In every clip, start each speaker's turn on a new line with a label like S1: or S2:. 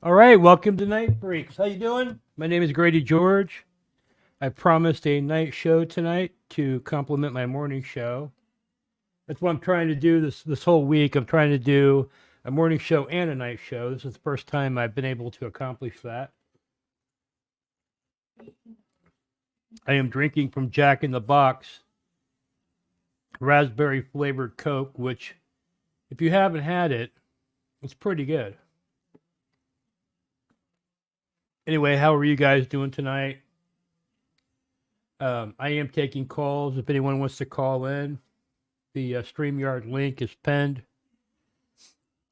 S1: All right, welcome to Night Freaks. How you doing? My name is Grady George. I promised a night show tonight to complement my morning show. That's what I'm trying to do this whole week. I'm trying to do a morning show and a night show. This is the first time I've been able to accomplish that. I am drinking from Jack in the Box raspberry flavored Coke, which, if you haven't had it, it's pretty good. Anyway, how are you guys doing tonight? I am taking calls if anyone wants to call in. The StreamYard link is pinned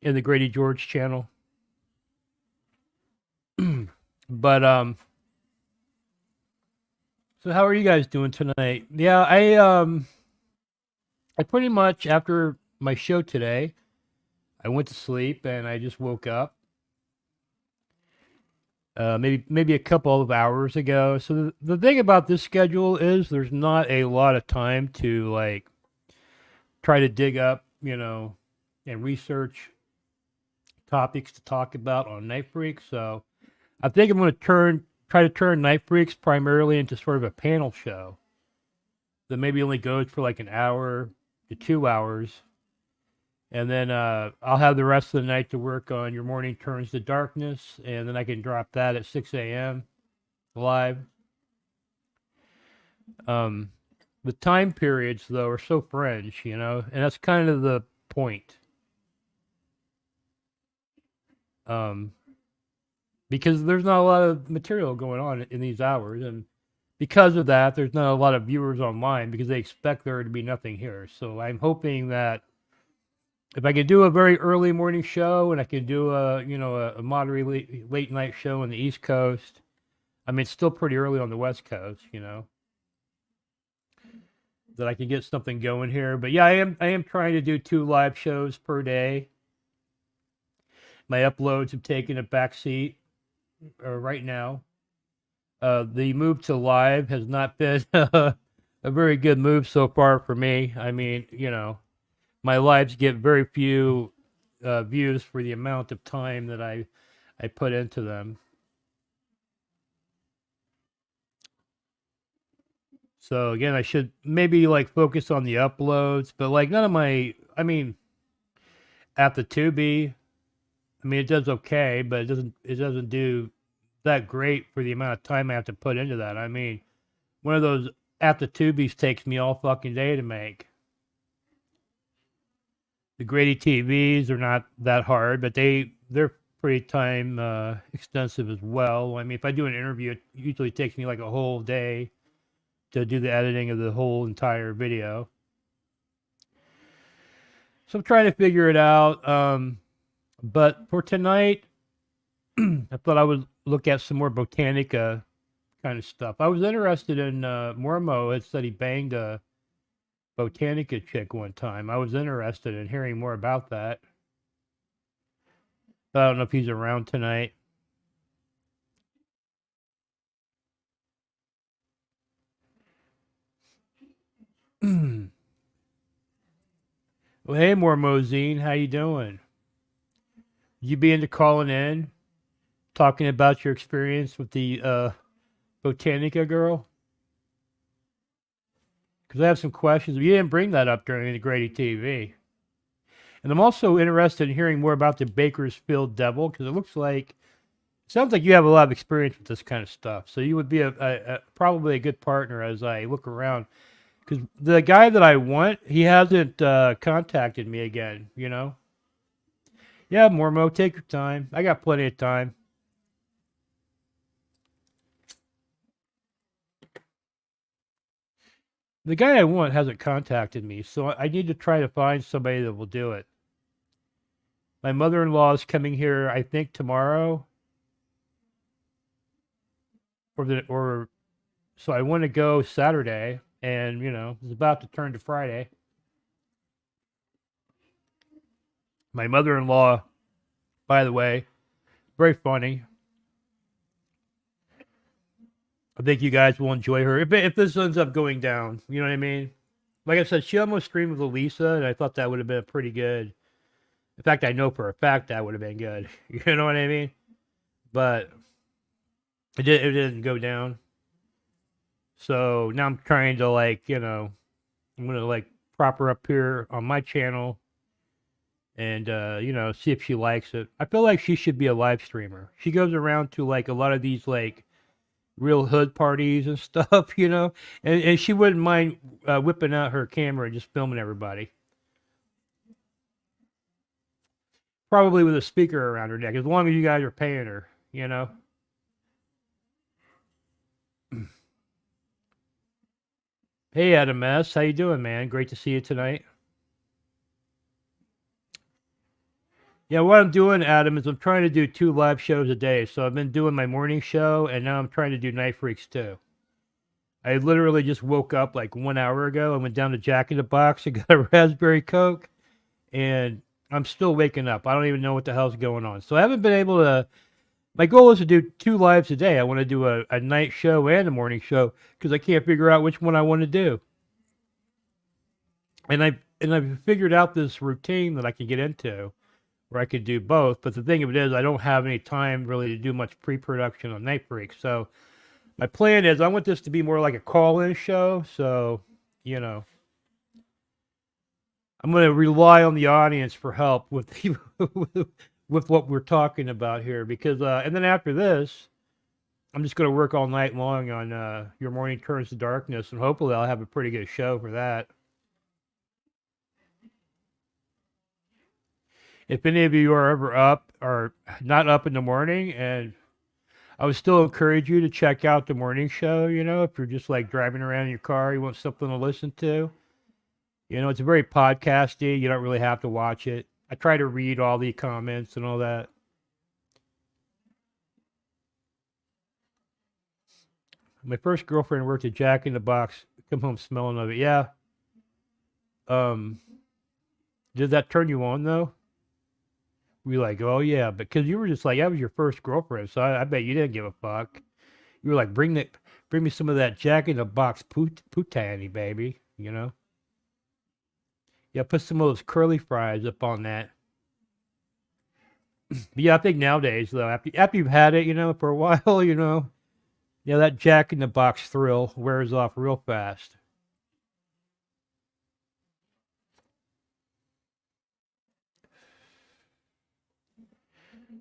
S1: in the Grady George channel. but so how are you guys doing tonight? Yeah, I pretty much after my show today, I went to sleep and I just woke up. Maybe a couple of hours ago. So the thing about this schedule is there's not a lot of time to like try to dig up, and research topics to talk about on Night Freaks. So I think I'm going to try to turn Night Freaks primarily into sort of a panel show that maybe only goes for like an hour to 2 hours. And then I'll have the rest of the night to work on Your Morning Turns to Darkness, and then I can drop that at 6 a.m. live. The time periods, though, are so fringe, and that's kind of the point. Because there's not a lot of material going on in these hours, and because of that, there's not a lot of viewers online because they expect there to be nothing here. So I'm hoping that if I could do a very early morning show and I could do a moderately late night show on the East Coast, I mean it's still pretty early on the West Coast, that I can get something going here. But yeah, I am trying to do 2 live shows per day. My uploads have taken a backseat right now. The move to live has not been a very good move so far for me. I mean, my lives get very few views for the amount of time that I put into them. So again, I should maybe like focus on the uploads, but like none of my, I mean, at the Tubi, I mean it does okay, but it doesn't do that great for the amount of time I have to put into that. I mean, one of those at the Tubies takes me all fucking day to make. The Grady TVs are not that hard, but they're pretty time extensive as well. I mean, if I do an interview, it usually takes me like a whole day to do the editing of the whole entire video. So I'm trying to figure it out. But for tonight, I thought I would look at some more Botanica kind of stuff. I was interested in Mormo had said he banged a Botanica chick one time. I was interested in hearing more about that. But I don't know if he's around tonight. Well, hey, Mormozine, how you doing? You be into calling in, talking about your experience with the Botanica girl? Because I have some questions. You didn't bring that up during the Grady TV. And I'm also interested in hearing more about the Bakersfield Devil because it sounds like you have a lot of experience with this kind of stuff. So you would be probably a good partner as I look around. Because the guy that I want, he hasn't contacted me again, Yeah, Mormo, take your time. I got plenty of time. The guy I want hasn't contacted me, so I need to try to find somebody that will do it. My mother-in-law is coming here, I think, tomorrow, or so I want to go Saturday, and it's about to turn to Friday. My mother-in-law, by the way, very funny. I think you guys will enjoy her if this ends up going down. You know what I mean? Like I said, she almost streamed with Elisa, and I thought that would have been pretty good. In fact, I know for a fact that would have been good. You know what I mean? but it didn't go down. So now I'm trying to like, I'm gonna like prop her up here on my channel and see if she likes it. I feel like she should be a live streamer. She goes around to like a lot of these like real hood parties and stuff, and she wouldn't mind whipping out her camera and just filming everybody. Probably with a speaker around her neck, as long as you guys are paying her. Hey, Adam S., how you doing, man? Great to see you tonight. Yeah, what I'm doing, Adam, is I'm trying to do 2 live shows a day. So I've been doing my morning show, and now I'm trying to do Night Freaks too. I literally just woke up like 1 hour ago. I went down to Jack in the Box and got a raspberry Coke, and I'm still waking up. I don't even know what the hell's going on. So I haven't been able to. My goal is to do 2 lives a day. I want to do a night show and a morning show because I can't figure out which one I want to do. And I've figured out this routine that I can get into where I could do both. But the thing of it is, I don't have any time really to do much pre-production on Night Freaks. So my plan is I want this to be more like a call-in show. So, I'm going to rely on the audience for help with with what we're talking about here. Because and then after this, I'm just going to work all night long on Your Morning Turns to Darkness, and hopefully I'll have a pretty good show for that. If any of you are ever up or not up in the morning, and I would still encourage you to check out the morning show, if you're just like driving around in your car, you want something to listen to. It's very podcasty. You don't really have to watch it. I try to read all the comments and all that. My first girlfriend worked at Jack in the Box. Come home smelling of it. Yeah. Did that turn you on though? We like, oh yeah, because you were just like, that was your first girlfriend, so I bet you didn't give a fuck. You were like, bring me some of that Jack in the Box putani, baby. Yeah, put some of those curly fries up on that. But yeah, I think nowadays though, after you've had it, for a while, yeah, that Jack in the Box thrill wears off real fast.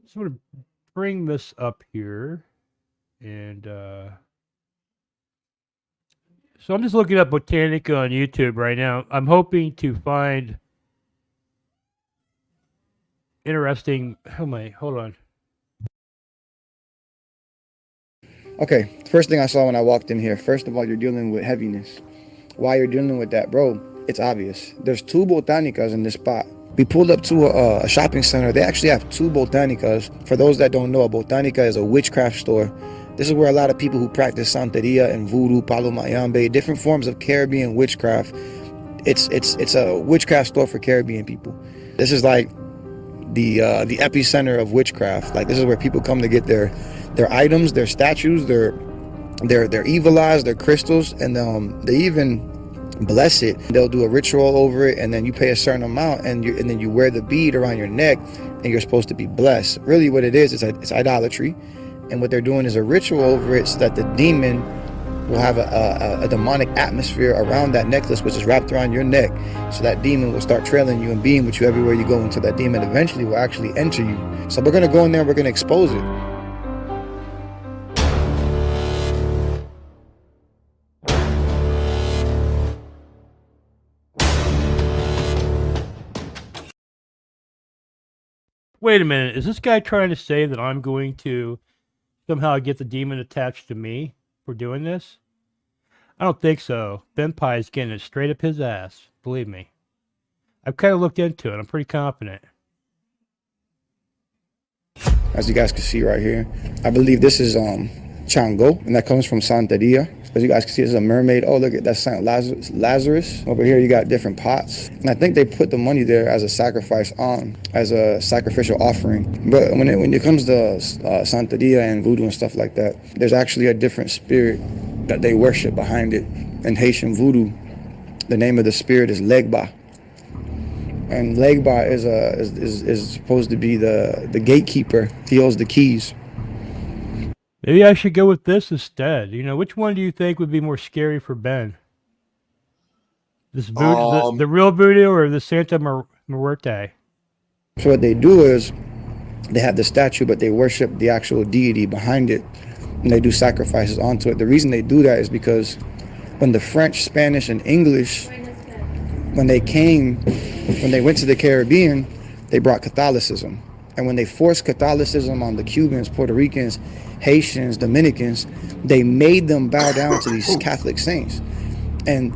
S1: So I'm going to bring this up here. And so I'm just looking up Botanica on YouTube right now. I'm hoping to find interesting. Hold on.
S2: Okay, first thing I saw when I walked in here, first of all, you're dealing with heaviness. Why you're dealing with that, bro, it's obvious. There's 2 Botanicas in this spot. We pulled up to a shopping center. They actually have 2 Botanicas. For those that don't know, a Botanica is a witchcraft store. This is where a lot of people who practice Santeria and Voodoo, Palo Mayambe, different forms of Caribbean witchcraft. It's a witchcraft store for Caribbean people. This is like the epicenter of witchcraft. Like, this is where people come to get their items, their statues, their evil eyes, their crystals, and they even bless it. They'll do a ritual over it, and then you pay a certain amount, and then you wear the bead around your neck, and you're supposed to be blessed. Really, what it is, it's idolatry, and what they're doing is a ritual over it so that the demon will have a demonic atmosphere around that necklace, which is wrapped around your neck, so that demon will start trailing you and being with you everywhere you go, until that demon eventually will actually enter you. So we're gonna go in there and we're gonna expose it.
S1: Wait a minute. Is this guy trying to say that I'm going to somehow get the demon attached to me for doing this? I don't think so. Ben Pie is getting it straight up his ass. Believe me. I've kind of looked into it. I'm pretty confident.
S2: As you guys can see right here, I believe this is Chango, and that comes from Santeria. As you guys can see, this is a mermaid. Oh, look at that, Saint Lazarus. Over here, you got different pots. And I think they put the money there as a sacrifice as a sacrificial offering. But when it comes to Santeria and voodoo and stuff like that, there's actually a different spirit that they worship behind it. In Haitian voodoo, the name of the spirit is Legba. And Legba is supposed to be the gatekeeper. He holds the keys.
S1: Maybe I should go with this instead. You know, which one do you think would be more scary for Ben? This voodoo, the
S3: Um,
S1: real voodoo, or the Santa Muerte?
S2: So what they do is they have the statue, but they worship the actual deity behind it, and they do sacrifices onto it. The reason they do that is because when the French, Spanish, and English, when they came, when they went to the Caribbean, they brought Catholicism. And when they forced Catholicism on the Cubans, Puerto Ricans, Haitians, Dominicans, they made them bow down to these Catholic saints. And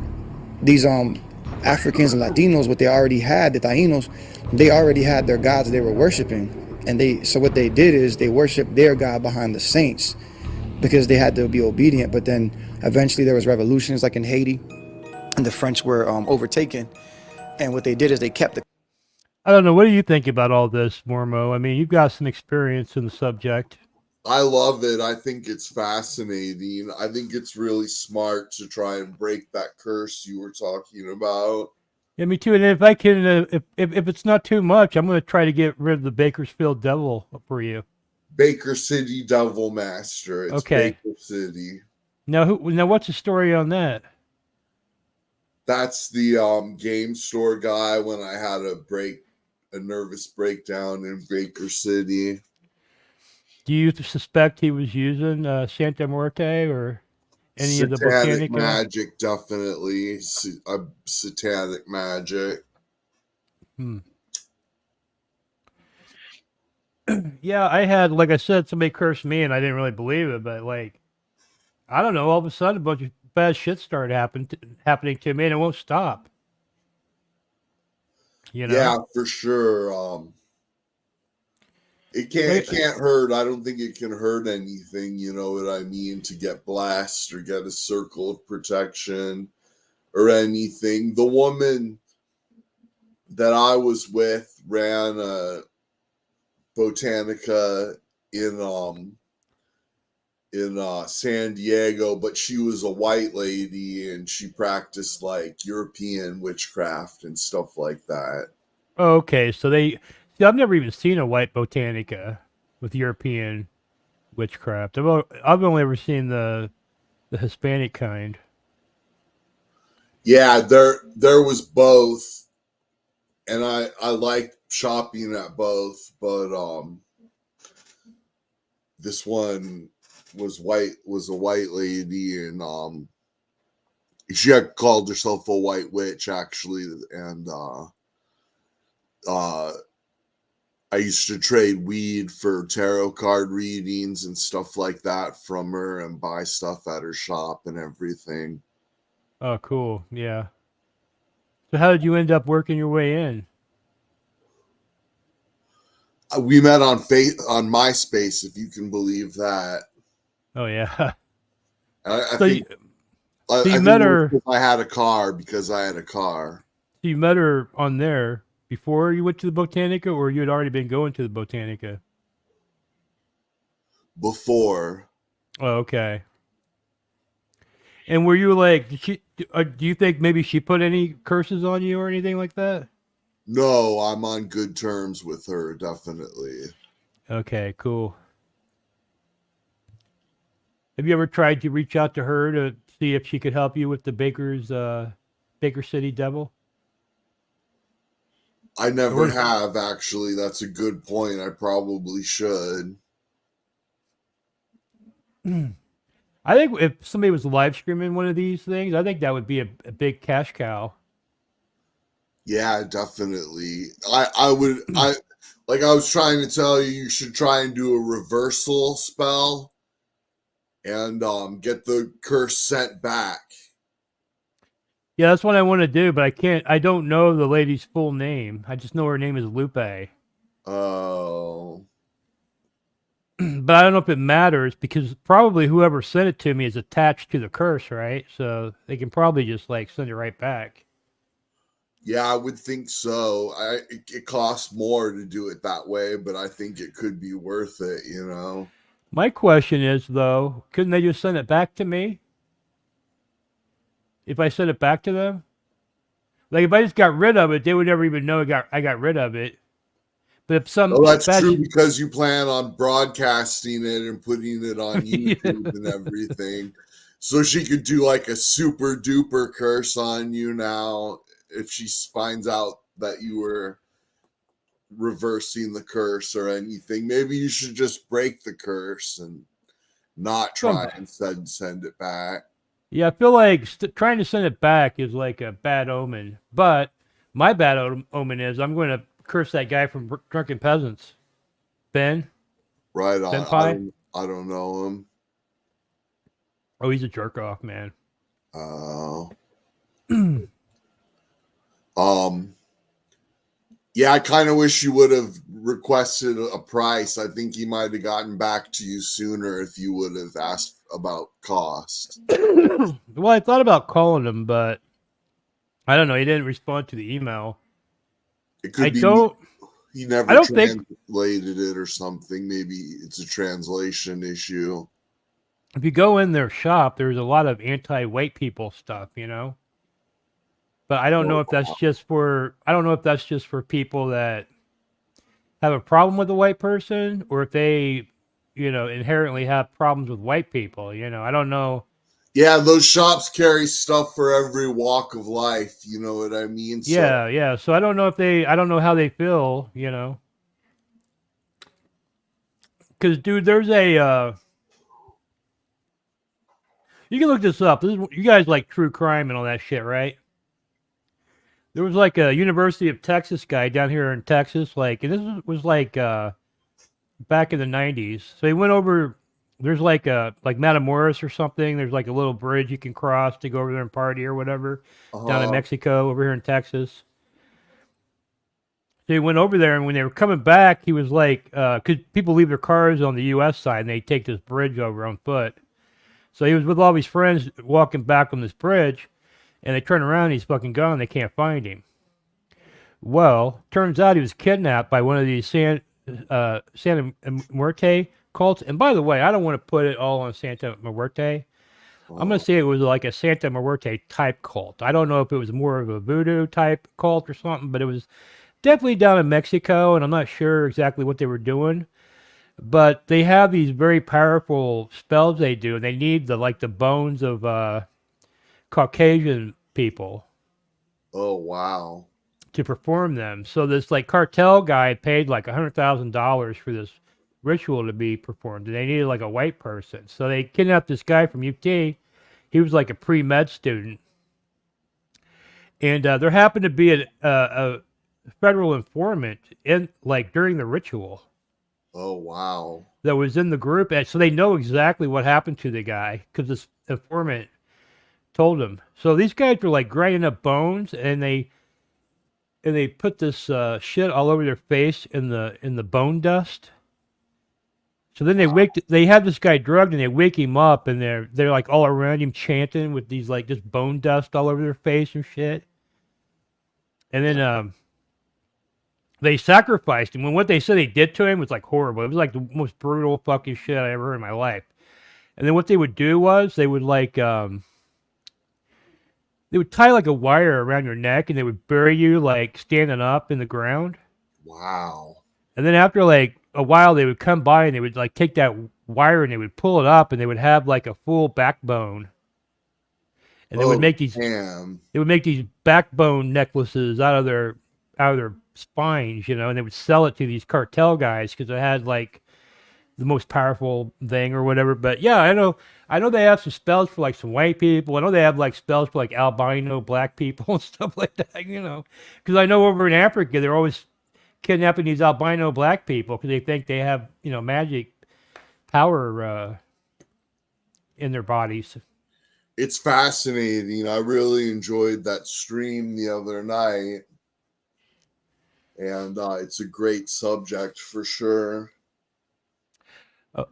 S2: these Africans and Latinos, what they already had, the Tainos, they already had their gods they were worshiping. And so what they did is they worshiped their God behind the saints because they had to be obedient. But then eventually there was revolutions like in Haiti, and the French were overtaken. And what they did is they kept the
S1: I don't know. What do you think about all this, Mormo? I mean, you've got some experience in the subject.
S3: I love it. I think it's fascinating. I think it's really smart to try and break that curse you were talking about.
S1: Yeah, me too. And if I can, if it's not too much, I'm going to try to get rid of the Bakersfield Devil for you.
S3: Baker City Devil Master. It's
S1: Okay.
S3: Baker City.
S1: Now, what's the story on that?
S3: That's the game store guy when I had a nervous breakdown in Baker City.
S1: Do you suspect he was using Santa Muerte or any of the
S3: Satanic
S1: Botanica?
S3: magic, definitely. Satanic magic.
S1: Yeah, I had, like I said, somebody cursed me, and I didn't really believe it. But like, I don't know. All of a sudden, a bunch of bad shit started happening to me, and it won't stop. You know?
S3: Yeah, for sure. It can't hurt. I don't think it can hurt anything, you know what I mean, to get blessed or get a circle of protection or anything. The woman that I was with ran a Botanica in San Diego, but she was a white lady and she practiced like European witchcraft and stuff like that.
S1: Okay, so see, I've never even seen a white Botanica with European witchcraft. I've only ever seen the Hispanic kind.
S3: Yeah, there was both, and I liked shopping at both, but this one was a white lady, and she had called herself a white witch actually, and I used to trade weed for tarot card readings and stuff like that from her and buy stuff at her shop and everything.
S1: Oh, cool. Yeah. So how did you end up working your way in?
S3: We met on MySpace, if you can believe that.
S1: Oh yeah.
S3: I
S1: So
S3: think
S1: so you
S3: I
S1: met
S3: think
S1: her.
S3: I had a car because I had a car.
S1: So you met her on there before you went to the Botanica, or you had already been going to the Botanica?
S3: Before.
S1: Oh, okay. And were you like, do you think maybe she put any curses on you or anything like that?
S3: No, I'm on good terms with her, definitely.
S1: Okay, cool. Have you ever tried to reach out to her to see if she could help you with the Baker City Devil?
S3: I never
S1: Or
S3: have, actually. That's a good point. I probably should.
S1: I think if somebody was live streaming one of these things, I think that would be a big cash cow.
S3: Yeah, definitely. I would I like I was trying to tell you, you should try and do a reversal spell and get the curse sent back.
S1: Yeah, that's what I want to do, but I can't. I don't know the lady's full name. I just know her name is Lupe.
S3: Oh.
S1: But I don't know if it matters because probably whoever sent it to me is attached to the curse, right? So they can probably just like send it right back.
S3: Yeah, I would think so. It costs more to do it that way, but I think it could be worth it, you know.
S1: My question is though, couldn't they just send it back to me? If I send it back to them? Like if I just got rid of it, they would never even know I got rid of it. But if some
S3: Oh, that's
S1: special,
S3: true because you plan on broadcasting it and putting it on YouTube and everything. So she could do like a super duper curse on you now if she finds out that you were reversing the curse or anything. Maybe you should just break the curse and not try and send it back.
S1: yeah, I feel like trying to send it back is like a bad omen. But my bad omen is I'm going to curse that guy from Drunken Peasants, Ben.
S3: Right
S1: Ben
S3: on.
S1: Pie.
S3: I don't know him.
S1: Oh, he's a jerk off, man.
S3: Yeah, I kind of wish you would have requested a price. I think he might have gotten back to you sooner if you would have asked about cost.
S1: Well, I thought about calling him, but I don't know. He didn't respond to the email.
S3: It could
S1: I
S3: be
S1: don't.
S3: he never
S1: I don't think
S3: translated it or something. Maybe it's a translation issue.
S1: if you go in their shop, there's a lot of anti-white people stuff, you know. But I don't know if that's just for. I don't know if that's just for people that have a problem with a white person, or if they, inherently have problems with white people. I don't know.
S3: Yeah, those shops carry stuff for every walk of life. You know what I mean?
S1: Yeah, yeah. So I don't know if they. I don't know how they feel. Because dude, there's a. You can look this up. You guys like true crime and all that shit, right? There was like a University of Texas guy down here in Texas, and this was like back in the '90s. So he went over. There's like Matamoros or something. There's like a little bridge you can cross to go over there and party or whatever down in Mexico, over here in Texas. So he went over there, and when they were coming back, he was like, because people leave their cars on the U.S. side and they take this bridge over on foot. So he was with all his friends walking back on this bridge, and they turn around and he's fucking gone. They can't find him. Well, turns out he was kidnapped by one of these Santa Muerte cults. And by the way, I don't want to put it all on Santa Muerte. I'm going to say it was like a Santa Muerte type cult. I don't know if it was more of a voodoo type cult or something, but it was definitely down in Mexico, and I'm not sure exactly what they were doing. But they have these very powerful spells they do, and they need the bones of Caucasian people.
S3: Oh wow!
S1: To perform them. So this cartel guy paid like $100,000 for this ritual to be performed, and they needed like a white person. So they kidnapped this guy from UT. He was like a pre-med student, and there happened to be a federal informant in during the ritual.
S3: Oh wow!
S1: That was in the group, and so they know exactly what happened to the guy because this informant told them. So these guys were grinding up bones, and they put this shit all over their face in the bone dust. So then they have this guy drugged, and they wake him up, and they're all around him chanting with these just bone dust all over their face and shit. And then they sacrificed him. And what they said they did to him was horrible. It was the most brutal fucking shit I ever heard in my life. And then what they would do was they would they would tie a wire around your neck, and they would bury you standing up in the ground.
S3: Wow.
S1: And then after a while, they would come by and they would take that wire and they would pull it up, and they would have a full backbone. And they would make these.
S3: Damn.
S1: They would make these backbone necklaces out of their spines, and they would sell it to these cartel guys because it had the most powerful thing or whatever. But yeah, I know they have some spells for some white people. I know they have spells for albino black people and stuff like that, because I know over in Africa they're always kidnapping these albino black people because they think they have magic power in their bodies.
S3: It's fascinating. I really enjoyed that stream the other night, and it's a great subject for sure.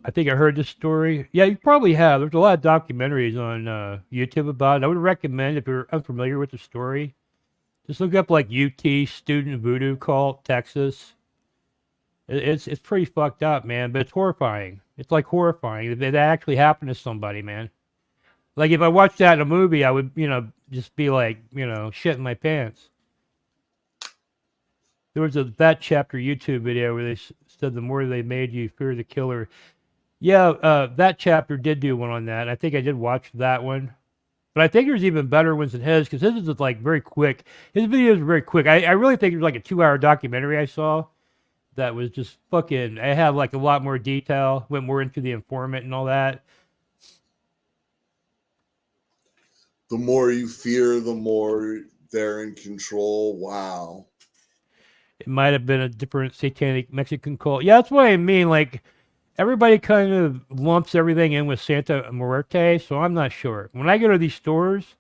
S1: I think I heard this story. Yeah, you probably have. There's a lot of documentaries on YouTube about it. I would recommend, if you're unfamiliar with the story, just look up UT Student Voodoo Cult, Texas. It's pretty fucked up, man, but it's horrifying. It's horrifying. It actually happened to somebody, man. If I watched that in a movie, I would, just be shitting my pants. There was that chapter YouTube video where they said the more they made you fear the killer. Yeah, that chapter did do one on that. I think I did watch that one. But I think there's even better ones than his because his is like very quick. His videos are very quick. I really think it was like a 2-hour documentary I saw that was just fucking. I had like a lot more detail, went more into the informant and all that.
S3: The more you fear, the more they're in control. Wow.
S1: It might have been a different satanic Mexican cult. Yeah, that's what I mean. Like everybody kind of lumps everything in with Santa Muerte, so I'm not sure. When I go to these stores,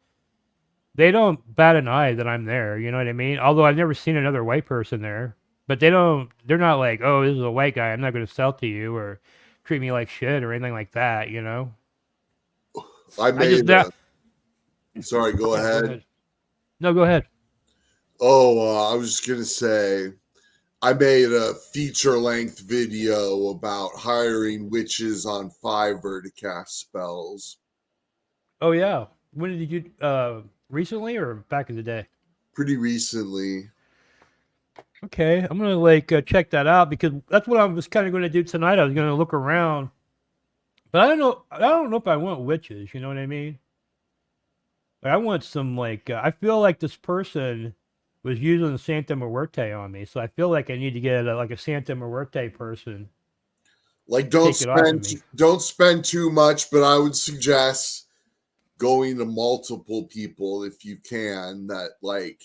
S1: they don't bat an eye that I'm there. You know what I mean? Although I've never seen another white person there, but they don't. They're not like, oh, this is a white guy. I'm not going to sell to you or treat me like shit or anything like that. You know?
S3: I
S1: just
S3: made a, sorry, go
S1: Yeah,
S3: ahead.
S1: No, go ahead.
S3: Oh, I was just gonna say, I made a feature-length video about hiring witches on Fiverr to cast spells.
S1: Oh yeah. When did you? Recently or back in the day?
S3: Pretty recently.
S1: Okay, I'm gonna like check that out because that's what I was kind of going to do tonight. I was going to look around, but I don't know. I don't know if I want witches. You know what I mean? Like, I want some like. I feel like this person was using Santa Muerte on me, so I feel like I need to get like a Santa Muerte person.
S3: Like,
S1: Take it off of me.
S3: don't spend too much, but I would suggest going to multiple people if you can. That like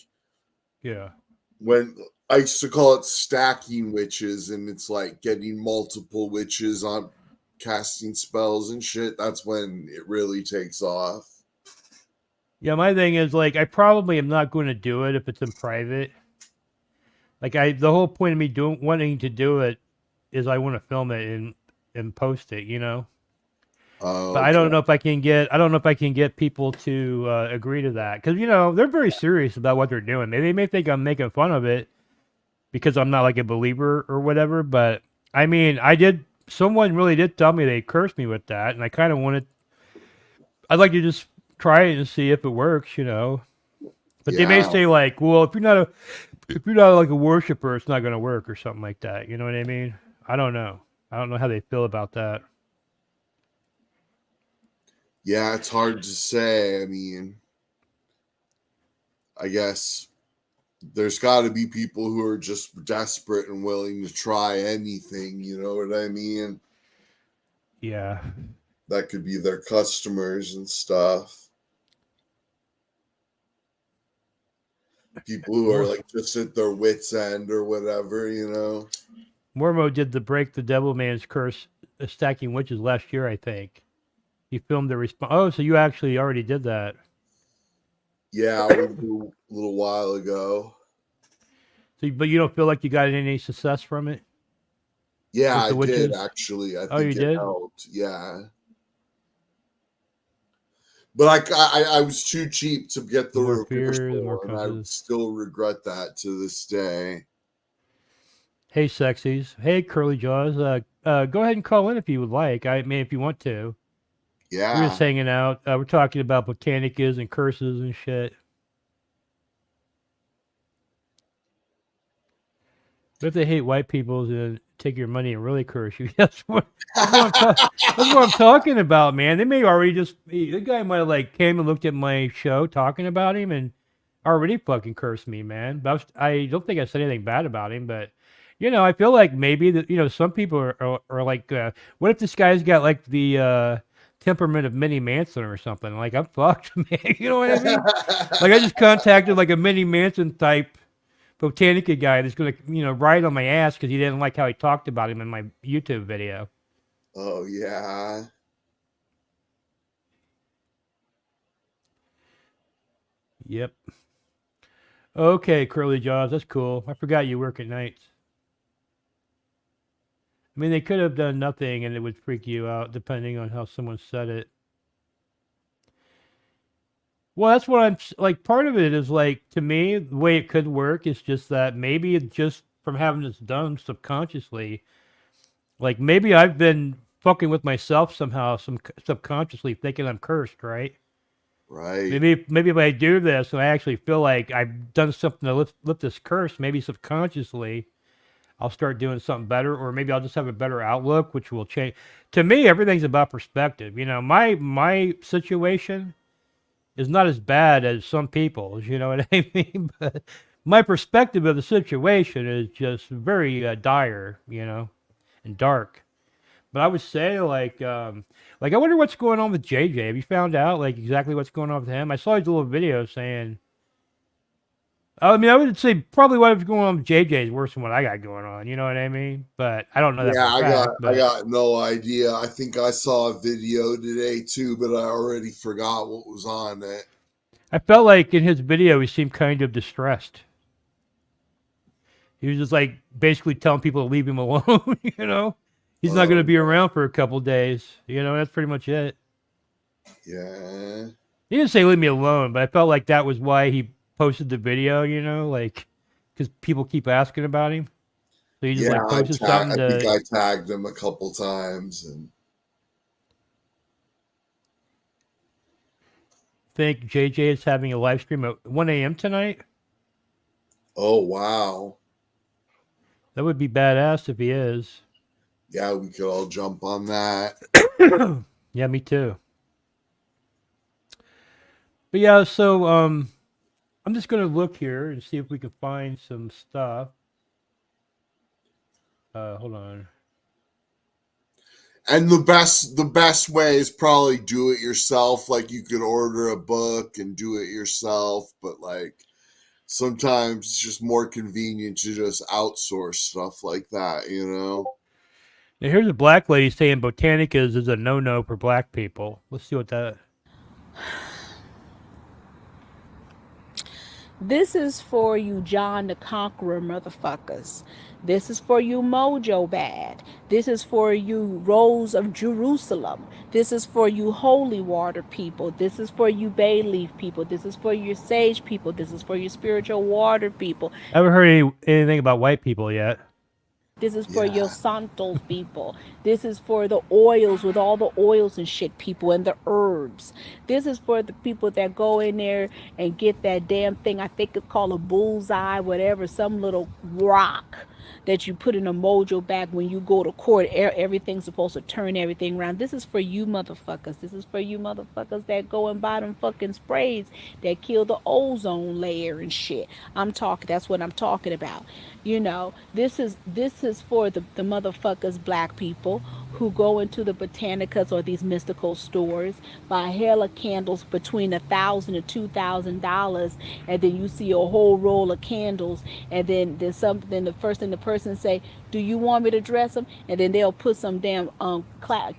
S1: Yeah.
S3: when I used to call it stacking witches, and it's like getting multiple witches on casting spells and shit. That's when it really takes off.
S1: Yeah, my thing is like I probably am not going to do it if it's in private. Like the whole point of me wanting to do it is I want to film it and post it, you know. But I don't know if I can get people to agree to that because you know they're very serious about what they're doing. They may think I'm making fun of it because I'm not like a believer or whatever. But I mean, someone really did tell me they cursed me with that, and I kind of wanted. I'd like to just try it and see if it works, you know. But they may say like, well, if you're not like a worshiper, it's not going to work or something like that. You know what I mean? I don't know. I don't know how they feel about that.
S3: Yeah, it's hard to say. I mean, I guess there's got to be people who are just desperate and willing to try anything. You know what I mean?
S1: Yeah.
S3: That could be their customers and stuff. People who are like just at their wits' end or whatever, you know.
S1: Mormo did the Break the Devil Man's Curse Stacking Witches last year, I think. He filmed the response. Oh, so you actually already did that?
S3: Yeah, a little while ago.
S1: So, but you don't feel like you got any success from it?
S3: Yeah, I did actually. I think
S1: you did?
S3: Helped. Yeah, but I was too cheap to get the reversal, and I still regret that to this day.
S1: Hey, sexies. Hey, curly jaws. Go ahead and call in if you would like. I mean, if you want to.
S3: Yeah.
S1: We're just hanging out. We're talking about botanicas and curses and shit. But if they hate white people and take your money and really curse you, that's what I'm talking about, man. They may already the guy might have like came and looked at my show talking about him and already fucking cursed me, man. But I don't think I said anything bad about him, but you know, I feel like maybe that, you know, some people are like, what if this guy's got like the temperament of Minnie Manson or something? Like, I'm fucked, man. You know what I mean? Like, I just contacted like a Minnie Manson type Botanica guy that's going to, you know, ride on my ass because he didn't like how I talked about him in my YouTube video.
S3: Oh, yeah.
S1: Yep. Okay, Curly Jaws, that's cool. I forgot you work at nights. I mean, they could have done nothing and it would freak you out depending on how someone said it. Well, that's what I'm like. Part of it is like, to me, the way it could work is just that maybe it's just from having this done subconsciously. Like maybe I've been fucking with myself somehow, subconsciously thinking I'm cursed, right?
S3: Right.
S1: Maybe if I do this and I actually feel like I've done something to lift this curse, maybe subconsciously I'll start doing something better, or maybe I'll just have a better outlook, which will change. To me, everything's about perspective. You know, my situation is not as bad as some people's. You know what I mean? But my perspective of the situation is just very dire. You know, and dark. But I would say like I wonder what's going on with JJ. Have you found out like exactly what's going on with him? I saw his little video saying. I mean, I would say probably what's going on with JJ is worse than what I got going on. You know what I mean? But I don't know that for
S3: Yeah,
S1: a fact.
S3: I
S1: But
S3: got no idea. I think I saw a video today too, but I already forgot what was on it.
S1: I felt like in his video he seemed kind of distressed. He was just like basically telling people to leave him alone. You know, he's not going to be around for a couple days. You know, that's pretty much it.
S3: Yeah.
S1: He didn't say leave me alone, but I felt like that was why he posted the video. You know, like because people keep asking about him. So he just
S3: Yeah,
S1: like posted something
S3: I think
S1: to.
S3: I tagged him a couple times and
S1: Think JJ is having a live stream at 1 a.m. tonight.
S3: oh wow.
S1: That would be badass if he is.
S3: Yeah, we could all jump on that.
S1: Yeah, me too. But yeah, so I'm just gonna look here and see if we can find some stuff. Hold on.
S3: And the best way is probably do it yourself. Like you could order a book and do it yourself, but like sometimes it's just more convenient to just outsource stuff like that, you know?
S1: Now here's a black lady saying Botanicas is a no-no for black people. Let's see what that.
S4: This is for you John the Conqueror motherfuckers. This is for you Mojo Bad. This is for you Rose of Jerusalem. This is for you Holy Water people. This is for you Bay Leaf people. This is for your Sage people. This is for your Spiritual Water people.
S1: I haven't heard anything about white people yet.
S4: This is for
S3: Yeah.
S4: your Santos people. This is for the oils with all the oils and shit people and the herbs. This is for the people that go in there and get that damn thing. I think it's called a bullseye, whatever, some little rock that you put in a mojo bag when you go to court. Everything's supposed to turn everything around. This is for you motherfuckers. This is for you motherfuckers that go and buy them fucking sprays that kill the ozone layer and shit. That's what I'm talking about. You know, this is for the motherfuckers black people who go into the botanicas or these mystical stores, buy hella candles between $1,000 and $2,000, and then you see a whole roll of candles, and then the first thing the person say, do you want me to dress them? And then they'll put some damn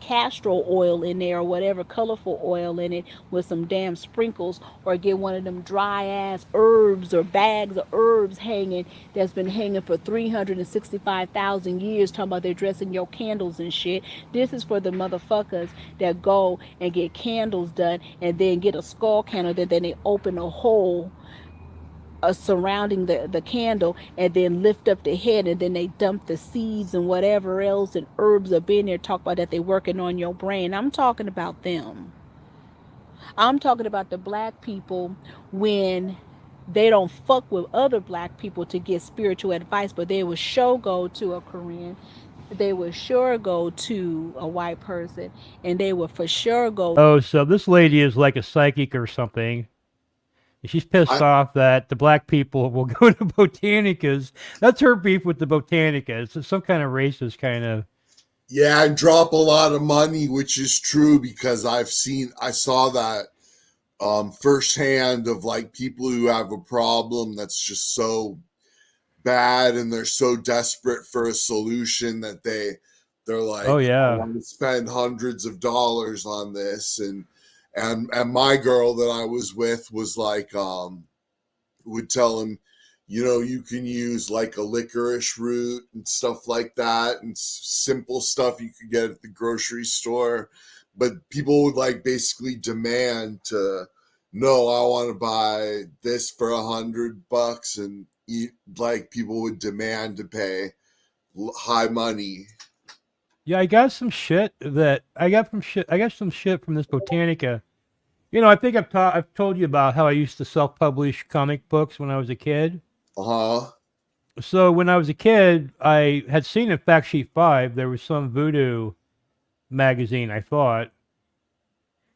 S4: castor oil in there or whatever colorful oil in it with some damn sprinkles, or get one of them dry ass herbs or bags of herbs hanging that's been hanging for 365,000 years, talking about they're dressing your candles and shit. This is for the motherfuckers that go and get candles done and then get a skull candle, then they open a hole surrounding the candle and then lift up the head, and then they dump the seeds and whatever else and herbs are being there, talk about that they're working on your brain. I'm talking about them. I'm talking about the black people when they don't fuck with other black people to get spiritual advice, but they will sure go to a Korean, they would sure go to a white person, and they would for sure go.
S1: Oh, so this lady is like a psychic or something. She's pissed off that the black people will go to Botanicas. That's her beef with the Botanicas. It's some kind of racist kind of.
S3: Yeah, and drop a lot of money, which is true because I saw that firsthand of like people who have a problem that's just so bad and they're so desperate for a solution that they're like,
S1: oh yeah,
S3: I want to spend hundreds of dollars on this. And my girl that I was with was like would tell him, you know, you can use like a licorice root and stuff like that, and simple stuff you could get at the grocery store, but people would like basically demand to, no, I want to buy this for $100, and like people would demand to pay high money.
S1: yeah. I got some shit from this Botanica You know, I think I've told you about how I used to self-publish comic books when I was a kid.
S3: Uh-huh.
S1: So when I was a kid, I had seen in Fact Sheet 5 there was some voodoo magazine, I thought,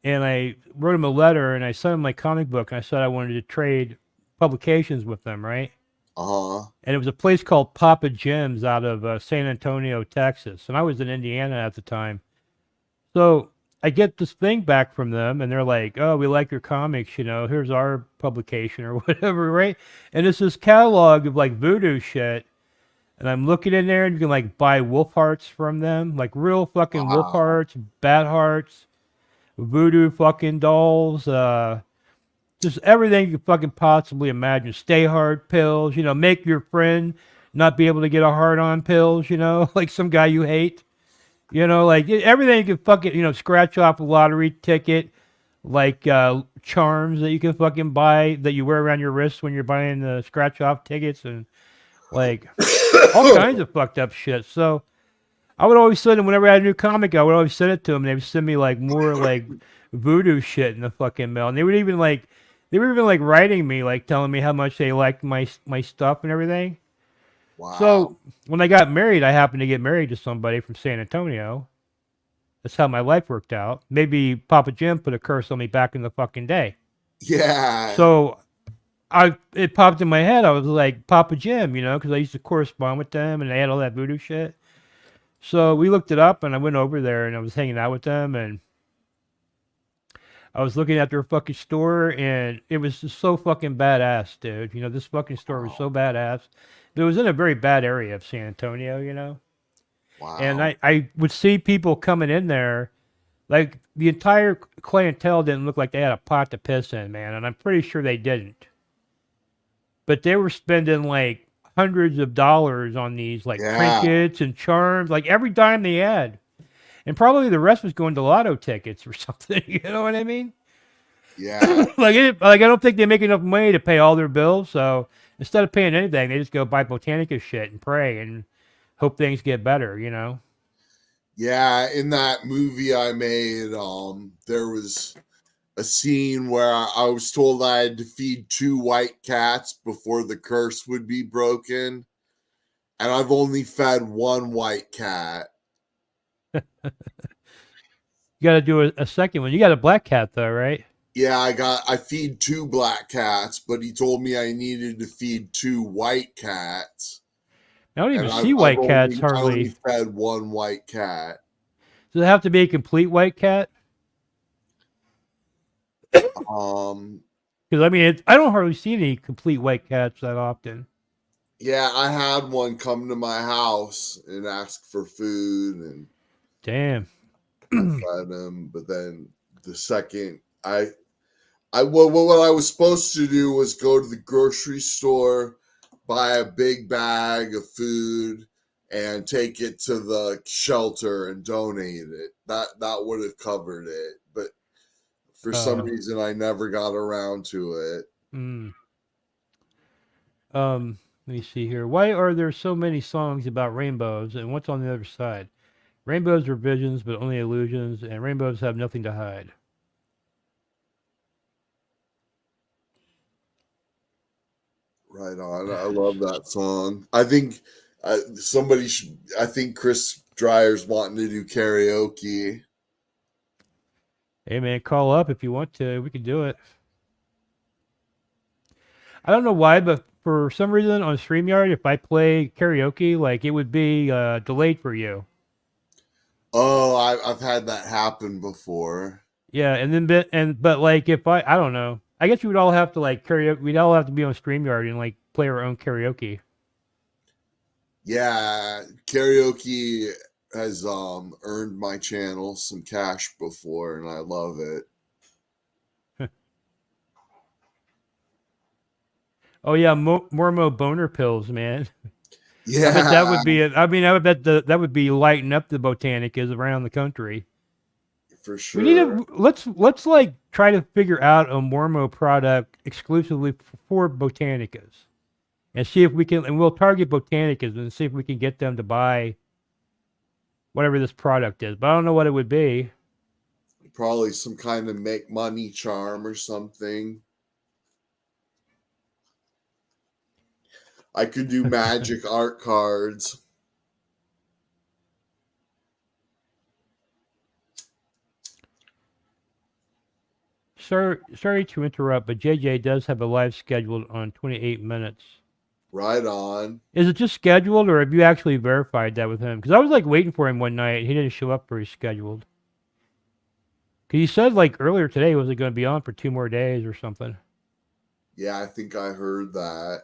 S1: and I wrote him a letter and I sent him my comic book and I said I wanted to trade publications with them, right?
S3: Uh-huh.
S1: And it was a place called Papa Jim's out of San Antonio, Texas, and I was in Indiana at the time. So I get this thing back from them, and they're like, "Oh, we like your comics. You know, here's our publication or whatever, right?" And it's this catalog of like voodoo shit, and I'm looking in there, and you can like buy wolf hearts from them, like real fucking wolf
S3: Wow.
S1: hearts, bat hearts, voodoo fucking dolls, just everything you could fucking possibly imagine. Stay hard pills, you know, make your friend not be able to get a hard on pills, you know, like some guy you hate. You know, like everything you can fucking, you know, scratch off a lottery ticket, like charms that you can fucking buy that you wear around your wrist when you're buying the scratch off tickets and like all kinds of fucked up shit. So I would always send them whenever I had a new comic, I would always send it to them. And they would send me like more like voodoo shit in the fucking mail. And they were even like writing me, like telling me how much they liked my stuff and everything.
S3: Wow.
S1: So when I got married, I happened to get married to somebody from San Antonio. That's how my life worked out. Maybe Papa Jim put a curse on me back in the fucking day.
S3: Yeah.
S1: So it popped in my head. I was like Papa Jim, you know, because I used to correspond with them and they had all that voodoo shit. So we looked it up and I went over there and I was hanging out with them and I was looking at their fucking store and it was just so fucking badass, dude. You know, this fucking store was so badass. It was in a very bad area of San Antonio, you know. And
S3: Wow.
S1: I would see people coming in there, like the entire clientele didn't look like they had a pot to piss in, man. And I'm pretty sure they didn't. But they were spending like hundreds of dollars on these like
S3: Yeah.
S1: trinkets and charms, like every dime they had. And probably the rest was going to lotto tickets or something. You know what I mean?
S3: Yeah.
S1: Like I don't think they make enough money to pay all their bills. So instead of paying anything, they just go buy Botanica shit and pray and hope things get better. You know?
S3: Yeah. In that movie I made, there was a scene where I was told I had to feed 2 white cats before the curse would be broken. And I've only fed 1 white cat.
S1: You got to do a second one. You got a black cat though, right?
S3: Yeah, I feed 2 black cats, but he told me I needed to feed 2 white cats.
S1: I don't even
S3: And
S1: see
S3: I've
S1: white cats
S3: I only
S1: hardly.
S3: fed 1 white cat.
S1: Does it have to be a complete white cat?
S3: Um
S1: Because I mean, I don't hardly see any complete white cats that often.
S3: yeah, I had one come to my house and ask for food and
S1: Damn.
S3: I fed him, but then the second what I was supposed to do was go to the grocery store, buy a big bag of food, and take it to the shelter and donate it. That would have covered it, but for some reason I never got around to it.
S1: Mm. Let me see here. Why are there so many songs about rainbows and what's on the other side? Rainbows are visions, but only illusions, and rainbows have nothing to hide.
S3: Right on. I love that song. I think somebody should. I think Chris Dryer's wanting to do karaoke.
S1: Hey man, call up if you want to. We can do it. I don't know why, but for some reason on StreamYard, if I play karaoke, like it would be delayed for you.
S3: Oh, I've had that happen before.
S1: Yeah, and then but like if I don't know. I guess we would all have to like karaoke. We'd all have to be on StreamYard and like play our own karaoke.
S3: Yeah, karaoke has earned my channel some cash before, and I love it.
S1: Oh yeah, Mormo boner pills, man. I bet that
S3: Yeah,
S1: would be. I mean, I would bet that would be lighting up the Botanicas around the country.
S3: for
S1: We need
S3: sure.
S1: to let's like try to figure out a Mormo product exclusively for Botanicas, and see if we can. And we'll target Botanicas and see if we can get them to buy whatever this product is. But I don't know what it would be.
S3: Probably some kind of make money charm or something. I could do magic art cards.
S1: Sorry to interrupt, but JJ does have a live scheduled on 28 minutes.
S3: Right on.
S1: Is it just scheduled, or have you actually verified that with him? Because I was like waiting for him one night. He didn't show up for his scheduled. Because he said like earlier today he wasn't going to be on for 2 more days or something.
S3: Yeah, I think I heard that.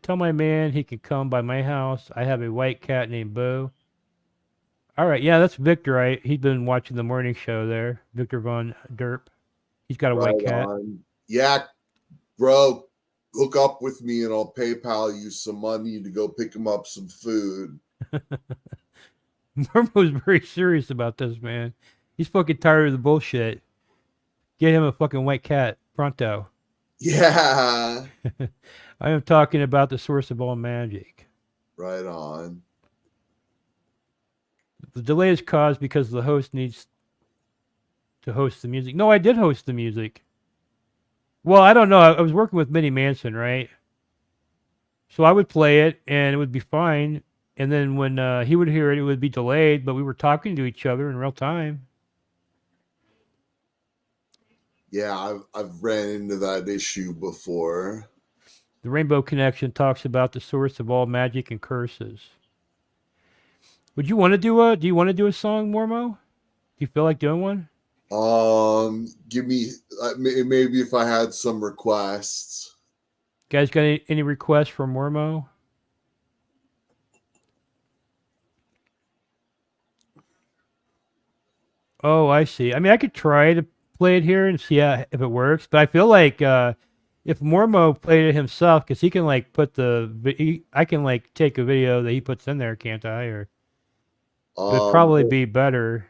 S1: Tell my man he can come by my house. I have a white cat named Boo. All right, yeah, that's Victor. He's been watching the morning show there. Victor Von Derp. He's got a white cat.
S3: On. Yeah, bro, hook up with me and I'll PayPal you some money to go pick him up some food.
S1: Mormo's very serious about this, man. He's fucking tired of the bullshit. Get him a fucking white cat, pronto.
S3: Yeah.
S1: I am talking about the source of all magic.
S3: Right on.
S1: The delay is caused because the host needs to host the music. No, I did host the music. Well, I don't know. I was working with Minnie Manson, right? So I would play it, and it would be fine. And then when he would hear it, it would be delayed, but we were talking to each other in real time.
S3: Yeah, I've ran into that issue before.
S1: The Rainbow Connection talks about the source of all magic and curses. Would you want to do do you want to do a song, Mormo? Do you feel like doing one?
S3: Give me maybe if I had some requests.
S1: Guys, got any requests for Mormo? Oh, I see. I mean, I could try to play it here and see if it works, but I feel like if Mormo played it himself, because he can like put I can like take a video that he puts in there, can't I? Or it'd probably be better.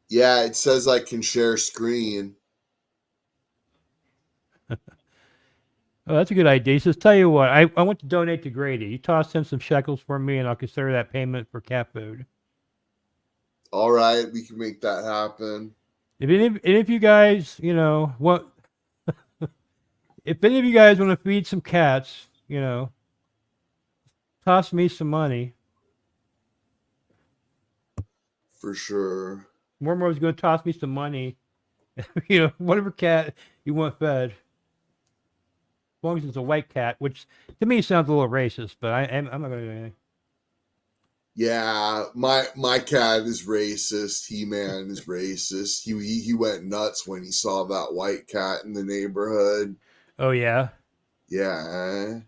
S3: Yeah, it says I can share screen.
S1: Oh, that's a good idea. He says, tell you what, I want to donate to Grady. You toss him some shekels for me, and I'll consider that payment for cat food.
S3: All right, we can make that happen.
S1: If any of you guys, you know, if any of you guys want to feed some cats, you know, toss me some money.
S3: For sure.
S1: Mormo's going to toss me some money. You know, whatever cat you want fed. As long as it's a white cat, which to me sounds a little racist, but I'm not going to do anything.
S3: Yeah, my cat is racist. He-Man is racist. He went nuts when he saw that white cat in the neighborhood.
S1: Oh, yeah?
S3: Yeah.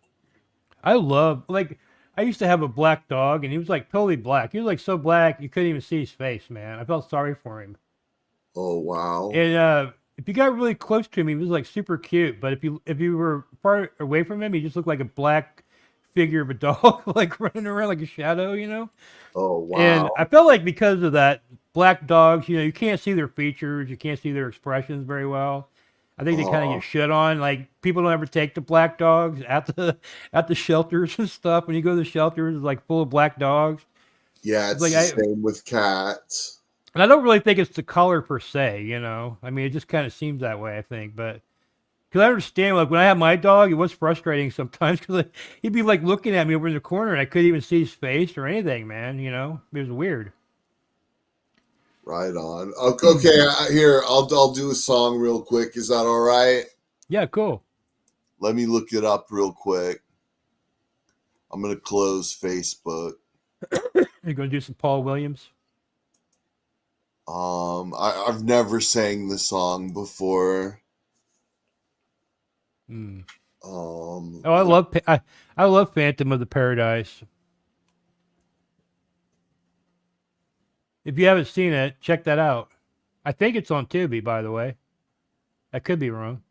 S1: I used to have a black dog, and he was like totally black. He was like so black you couldn't even see his face, man. I felt sorry for him.
S3: Oh, wow.
S1: And if you got really close to him, he was like super cute. But if you were far away from him, he just looked like a black figure of a dog, like running around like a shadow, you know?
S3: Oh, wow.
S1: And I felt like because of that, black dogs, you know, you can't see their features, you can't see their expressions very well. I think they kind of get shit on. Like people don't ever take the black dogs at the shelters and stuff. When you go to the shelters, it's like full of black dogs.
S3: Yeah, it's like the same with cats.
S1: And I don't really think it's the color per se, you know. I mean, it just kind of seems that way, I think. But because I understand, like when I had my dog, it was frustrating sometimes because he'd be like looking at me over in the corner, and I couldn't even see his face or anything, man. You know, it was weird.
S3: Right on. Okay, here I'll do a song real quick. Is that all right?
S1: Yeah, cool.
S3: Let me look it up real quick. I'm gonna close Facebook.
S1: You're gonna do some Paul Williams?
S3: I've never sang the song before.
S1: I love Phantom of the Paradise. If you haven't seen it, check that out. I think it's on Tubi, by the way. I could be wrong.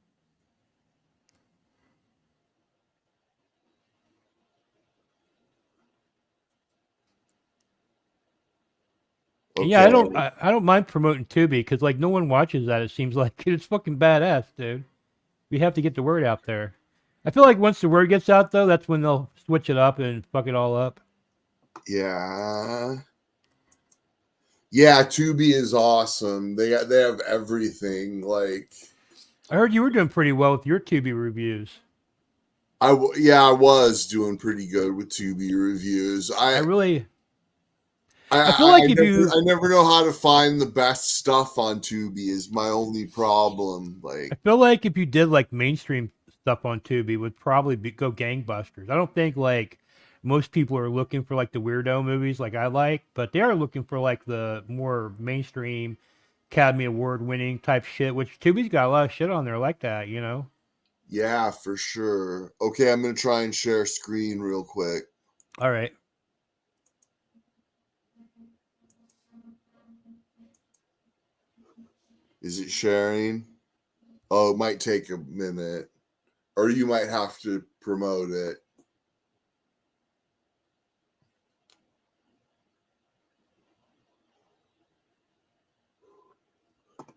S1: Okay. Yeah, I don't mind promoting Tubi because like no one watches that. It seems like it's fucking badass, dude. We have to get the word out there. I feel like once the word gets out, though, that's when they'll switch it up and fuck it all up.
S3: Yeah. Yeah, Tubi is awesome. They have everything. Like
S1: I heard you were doing pretty well with your Tubi reviews.
S3: I was doing pretty good with Tubi reviews.
S1: I really,
S3: I,
S1: I feel
S3: I, I
S1: like if
S3: never
S1: you,
S3: I never know how to find the best stuff on Tubi is my only problem.
S1: I
S3: Like,
S1: feel like if you did like mainstream stuff on Tubi, it would probably go gangbusters. I don't think like most people are looking for like the weirdo movies like I like, but they are looking for like the more mainstream Academy Award winning type shit. Which Tubi's got a lot of shit on there like that, you know.
S3: yeah, for sure. Okay, I'm gonna try and share screen real quick.
S1: All right.
S3: Is it sharing? Oh, it might take a minute. Or you might have to promote it.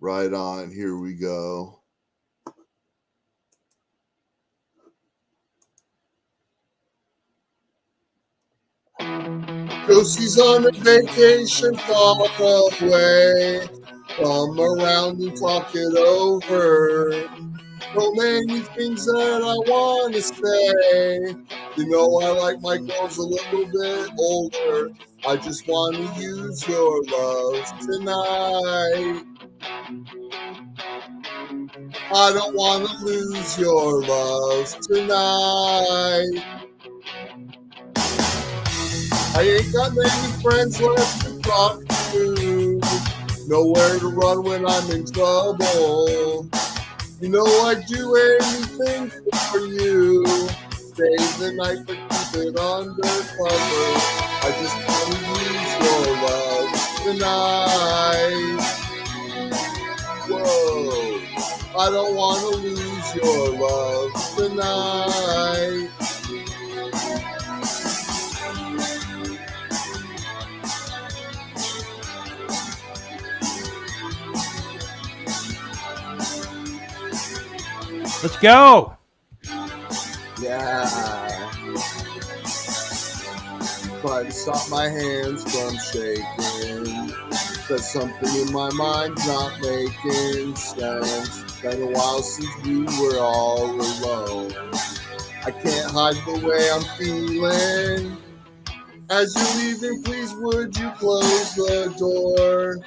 S3: Right on. Here we go. Josie's on a vacation far away. Come around and talk it over. So many things that I want to say. You know, I like my girls a little bit older. I just want to use your love tonight. I don't want to lose your love tonight. I ain't got many friends left to talk to. Nowhere to run when I'm in trouble. You know I'd do anything for you. Stay the night but keep it undercover. I just want to use your love tonight. Whoa. I don't want to lose your love tonight.
S1: Let's go.
S3: Yeah. Try to stop my hands from shaking. Cause something in my mind's not making sense. Been a while since we were all alone. I can't hide the way I'm feeling. As you're leaving, please would you close the door?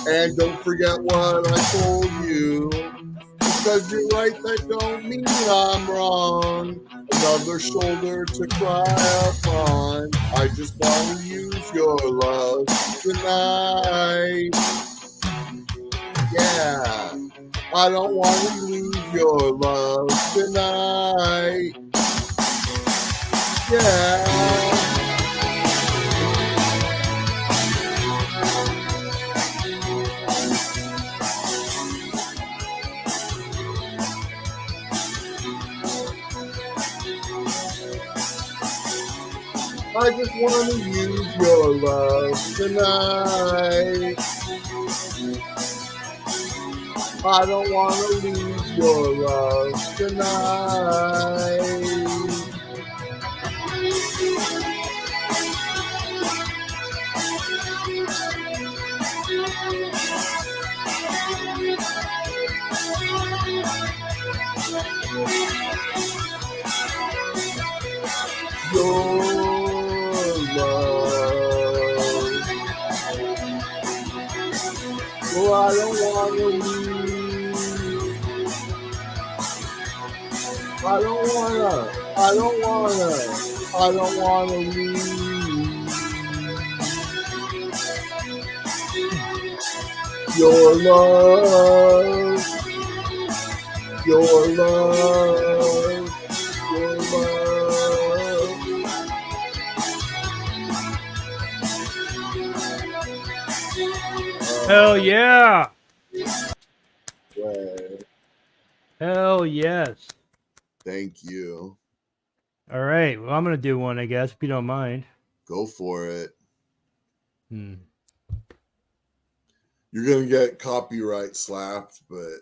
S3: And don't forget what I told you. Because you're right, that don't mean I'm wrong. Another shoulder to cry upon. I just want to use your love tonight. Yeah, I don't want to lose your love tonight. Yeah. I just want to use your love tonight. I don't want to lose your love tonight. Your love. Oh, I don't want to lose. I don't wanna lose your love, your love, your love.
S1: Hell yeah.
S3: Right.
S1: Hell yes.
S3: Thank you.
S1: All right. Well, I'm gonna do one, I guess, if you don't mind.
S3: Go for it.
S1: Hmm.
S3: You're gonna get copyright slapped, but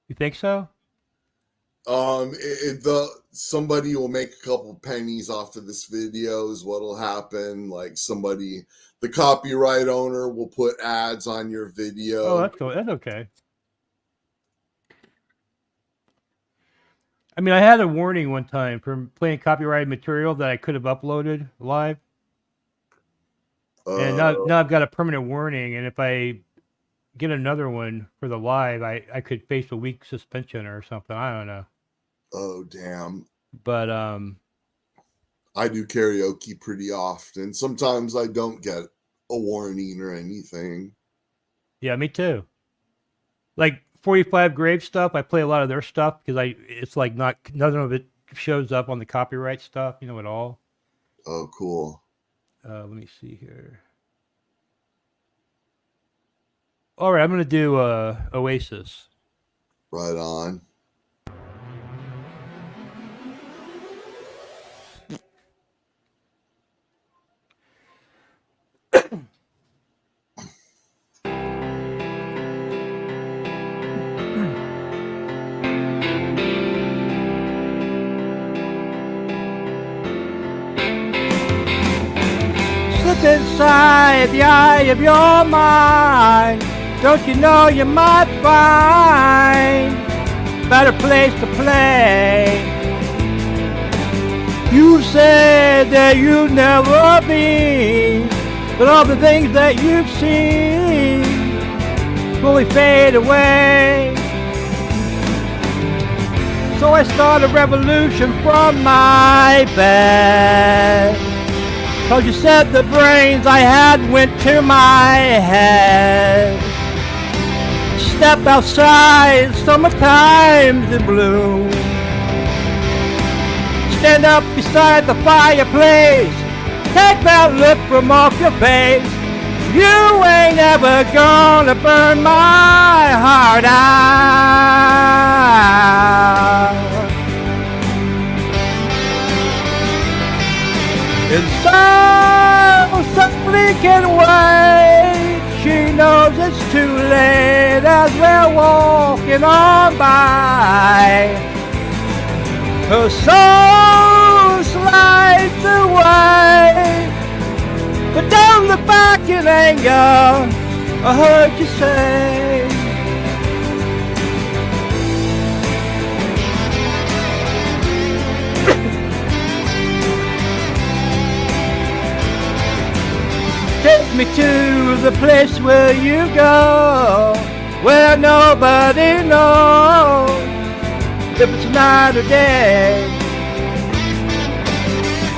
S1: You think so?
S3: Somebody will make a couple pennies off of this video is what'll happen. Like the copyright owner will put ads on your video.
S1: Oh, that's cool. That's okay. I mean, I had a warning one time from playing copyrighted material that I could have uploaded live. And now I've got a permanent warning, and if I get another one for the live, I could face a week suspension or something. I don't know.
S3: Oh, damn.
S1: But
S3: I do karaoke pretty often. Sometimes I don't get a warning or anything.
S1: Yeah, me too. Like 45 Grave stuff, I play a lot of their stuff because it's like none of it shows up on the copyright stuff, at all.
S3: Oh, cool.
S1: Let me see here. All right, I'm gonna do Oasis.
S3: Right on.
S1: Slip inside the eye of your mind. Don't you know you might find a better place to play? You said that you'd never be, but all the things that you've seen fully fade away. So I started a revolution from my bed. 'Cause you said the brains I had went to my head. Step outside, summertime's in bloom. Stand up beside the fireplace. Take that look from off your face. You ain't ever gonna burn my heart out. And so can wait. She knows it's too late as we're walking on by. Her soul slides away, but don't look back in anger. I heard you say. Take me to the place where you go, where nobody knows if it's night or day.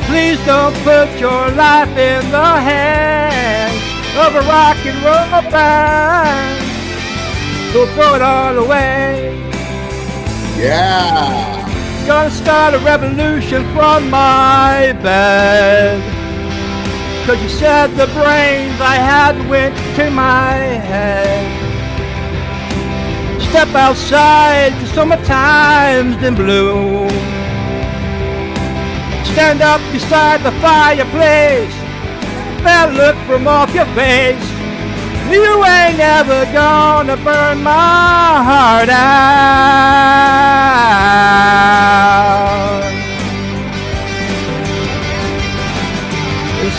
S1: Please don't put your life in the hands of a rock and roll band. So throw it all away.
S3: Yeah.
S1: Gonna start a revolution from my bed. 'Cause you said the brains I had went to my head. Step outside, the summertime's in bloom. Stand up beside the fireplace. That look from off your face. You ain't never gonna burn my heart out.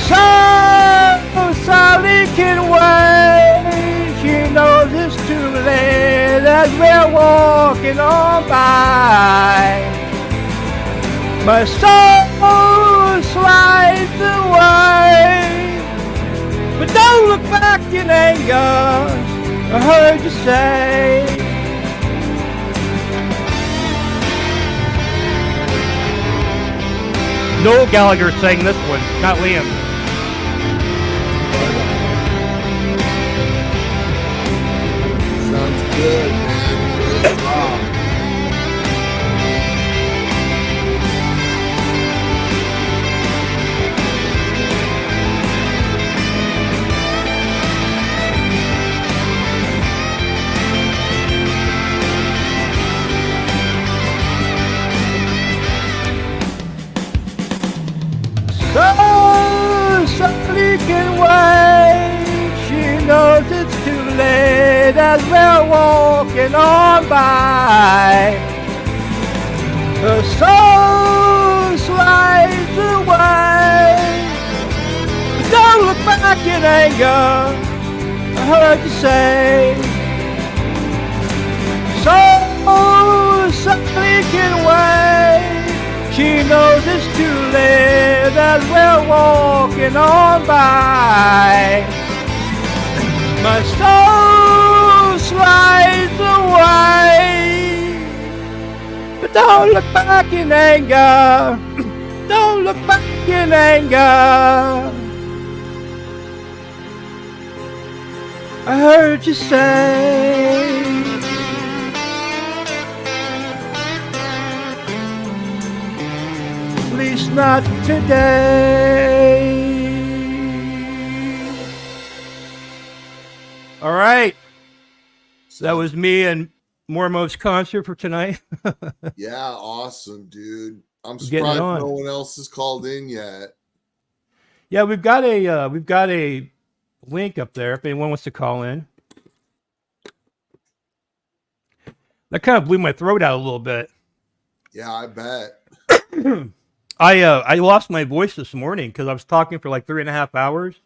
S1: So Sally can wait. She knows it's too late as we're walking on by. My soul slides away, but don't look back in anger. I heard you say. Noel Gallagher sang this one, not Liam.
S3: Sounds good, man. Good job.
S1: So Sally can wait. She knows it's too late as we're walking on by. Her soul slides away. Don't look back in anger, I heard you say. So sneaking away. She knows it's too late as we're walking on by. My soul slides away. But don't look back in anger. Don't look back in anger. I heard you say. At least not today. All right. So that was me and Mormo's concert for tonight.
S3: Yeah, awesome, dude. I'm
S1: Getting it
S3: surprised
S1: on.
S3: no one else has called in yet.
S1: Yeah, we've got a link up there if anyone wants to call in. That kind of blew my throat out a little bit.
S3: Yeah, I bet.
S1: I lost my voice this morning because I was talking for like 3.5 hours.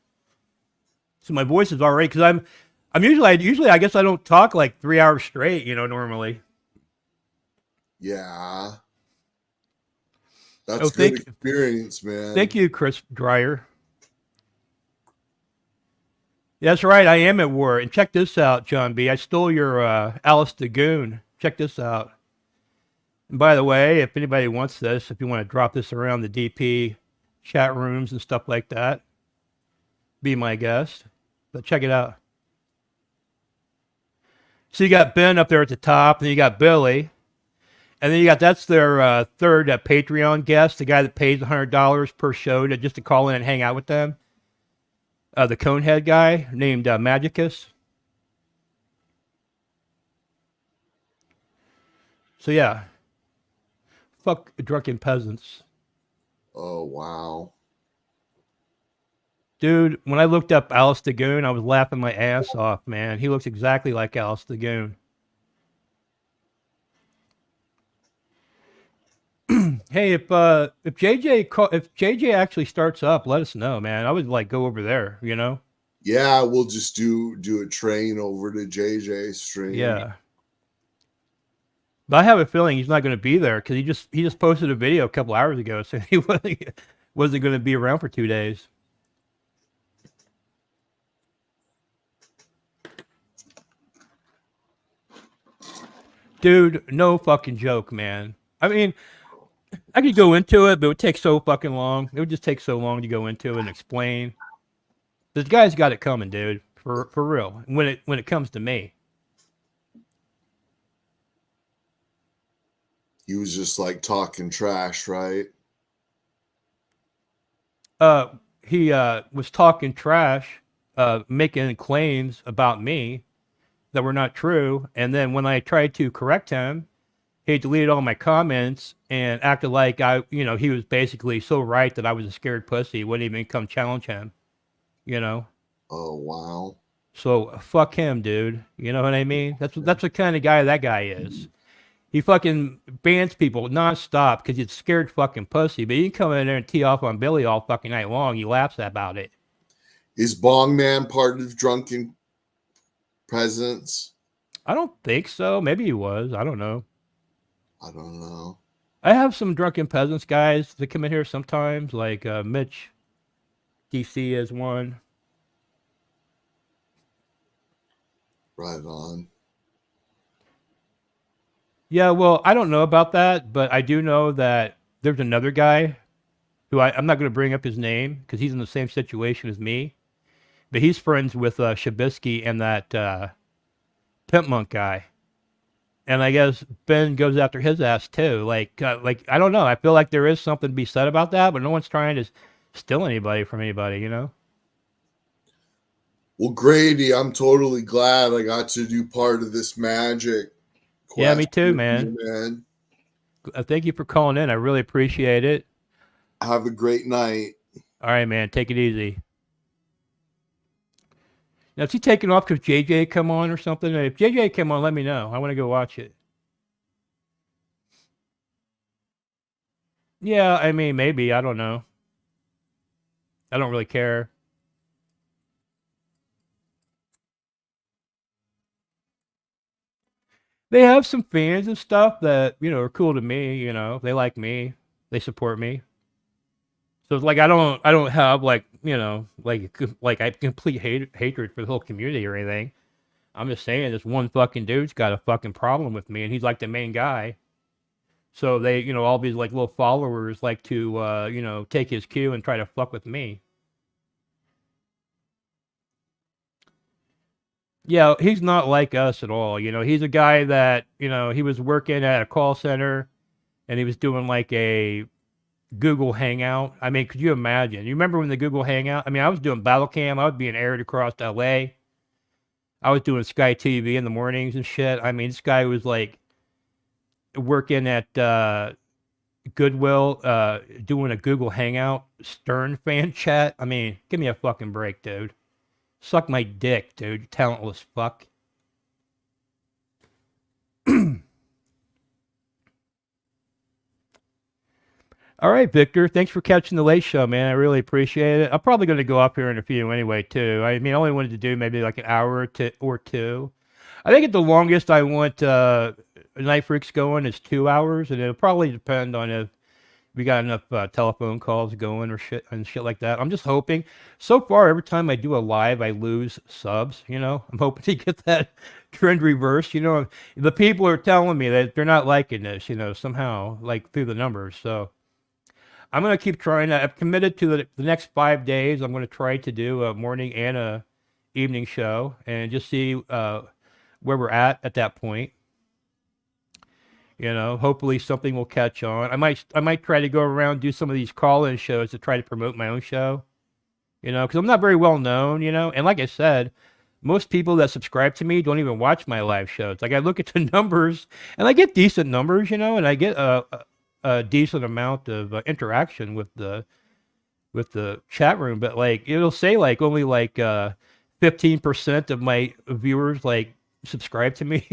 S1: So my voice is all right because I'm usually I guess I don't talk like 3 hours straight, normally.
S3: Yeah. That's
S1: Oh,
S3: good experience, man.
S1: Thank you, Chris Dreyer. That's right, I am at war. And check this out, John B. I stole your Alice the Goon. Check this out. And by the way, if anybody wants this, if you want to drop this around the DP chat rooms and stuff like that, be my guest. But check it out. So you got Ben up there at the top, and you got Billy. And then that's their third Patreon guest, the guy that pays $100 per show just to call in and hang out with them. The Conehead guy named Magicus. So yeah. Fuck drunken peasants.
S3: Oh, wow.
S1: Dude, when I looked up Alice the Goon, I was laughing my ass off, man. He looks exactly like Alice the Goon. Hey, if JJ actually starts up, let us know, man. I would like go over there,
S3: Yeah, we'll just do a train over to JJ's stream.
S1: Yeah. But I have a feeling he's not going to be there because he just posted a video a couple hours ago saying he wasn't going to be around for 2 days. Dude, no fucking joke, man. I mean, I could go into it, but it would take so fucking long. It would just take so long to go into it and explain. This guy's got it coming, dude. For real. When it comes to me.
S3: He was just like talking trash, right?
S1: He was talking trash, making claims about me that were not true, and then when I tried to correct him, he deleted all my comments and acted like he was basically so right that I was a scared pussy, wouldn't even come challenge him,
S3: Oh, wow.
S1: So fuck him, dude. You know what I mean? That's the kind of guy that guy is. He fucking bans people nonstop because he's a scared fucking pussy. But you can come in there and tee off on Billy all fucking night long. He laughs about it.
S3: Is Bong Man part of Drunken Peasants?
S1: I don't think so. Maybe he was. I don't know.
S3: I don't know.
S1: I have some Drunken Peasants guys that come in here sometimes, like Mitch DC is one.
S3: Right on.
S1: Yeah, well, I don't know about that, but I do know that there's another guy who I'm not going to bring up his name because he's in the same situation as me, but he's friends with Shabisky and that Pimp Monk guy. And I guess Ben goes after his ass too. Like I don't know. I feel like there is something to be said about that, but no one's trying to steal anybody from anybody,
S3: Well, Grady, I'm totally glad I got to do part of this magic.
S1: Yeah, me too,
S3: quest
S1: man.
S3: with you, man.
S1: Thank you for calling in. I really appreciate it.
S3: Have a great night.
S1: All right, man. Take it easy. Now, is he taking off because JJ come on or something? If JJ come on, let me know. I want to go watch it. Yeah, I mean, maybe. I don't know. I don't really care. They have some fans and stuff that, are cool to me, They like me. They support me. So it's like I don't have like, like I have complete hatred for the whole community or anything. I'm just saying this one fucking dude's got a fucking problem with me and he's like the main guy. So they, all these like little followers like to take his cue and try to fuck with me. Yeah, he's not like us at all. He's a guy that, he was working at a call center and he was doing like a Google Hangout. I mean, could you imagine? You remember when the Google Hangout? I mean, I was doing battle cam. I was being aired across LA. I was doing Sky TV in the mornings and shit. I mean, this guy was like working at Goodwill, doing a Google Hangout, Stern fan chat. I mean, give me a fucking break, dude. Suck my dick, dude. You talentless fuck. All right, Victor. Thanks for catching the late show, man. I really appreciate it. I'm probably going to go up here in a few anyway, too. I mean, I only wanted to do maybe like an hour or two. I think at the longest I want Night Freaks going is 2 hours, and it'll probably depend on if we got enough telephone calls going or shit like that. I'm just hoping. So far, every time I do a live, I lose subs. I'm hoping to get that trend reversed. The people are telling me that they're not liking this. Somehow, like through the numbers. So I'm gonna keep trying. I've committed to the next 5 days. I'm gonna try to do a morning and a evening show and just see where we're at that point. Hopefully something will catch on. I might try to go around do some of these call-in shows to try to promote my own show. Because I'm not very well known. And like I said, most people that subscribe to me don't even watch my live shows. Like I look at the numbers, and I get decent numbers. And I get a decent amount of interaction with the chat room. But like it'll say like only like 15% of my viewers like subscribe to me.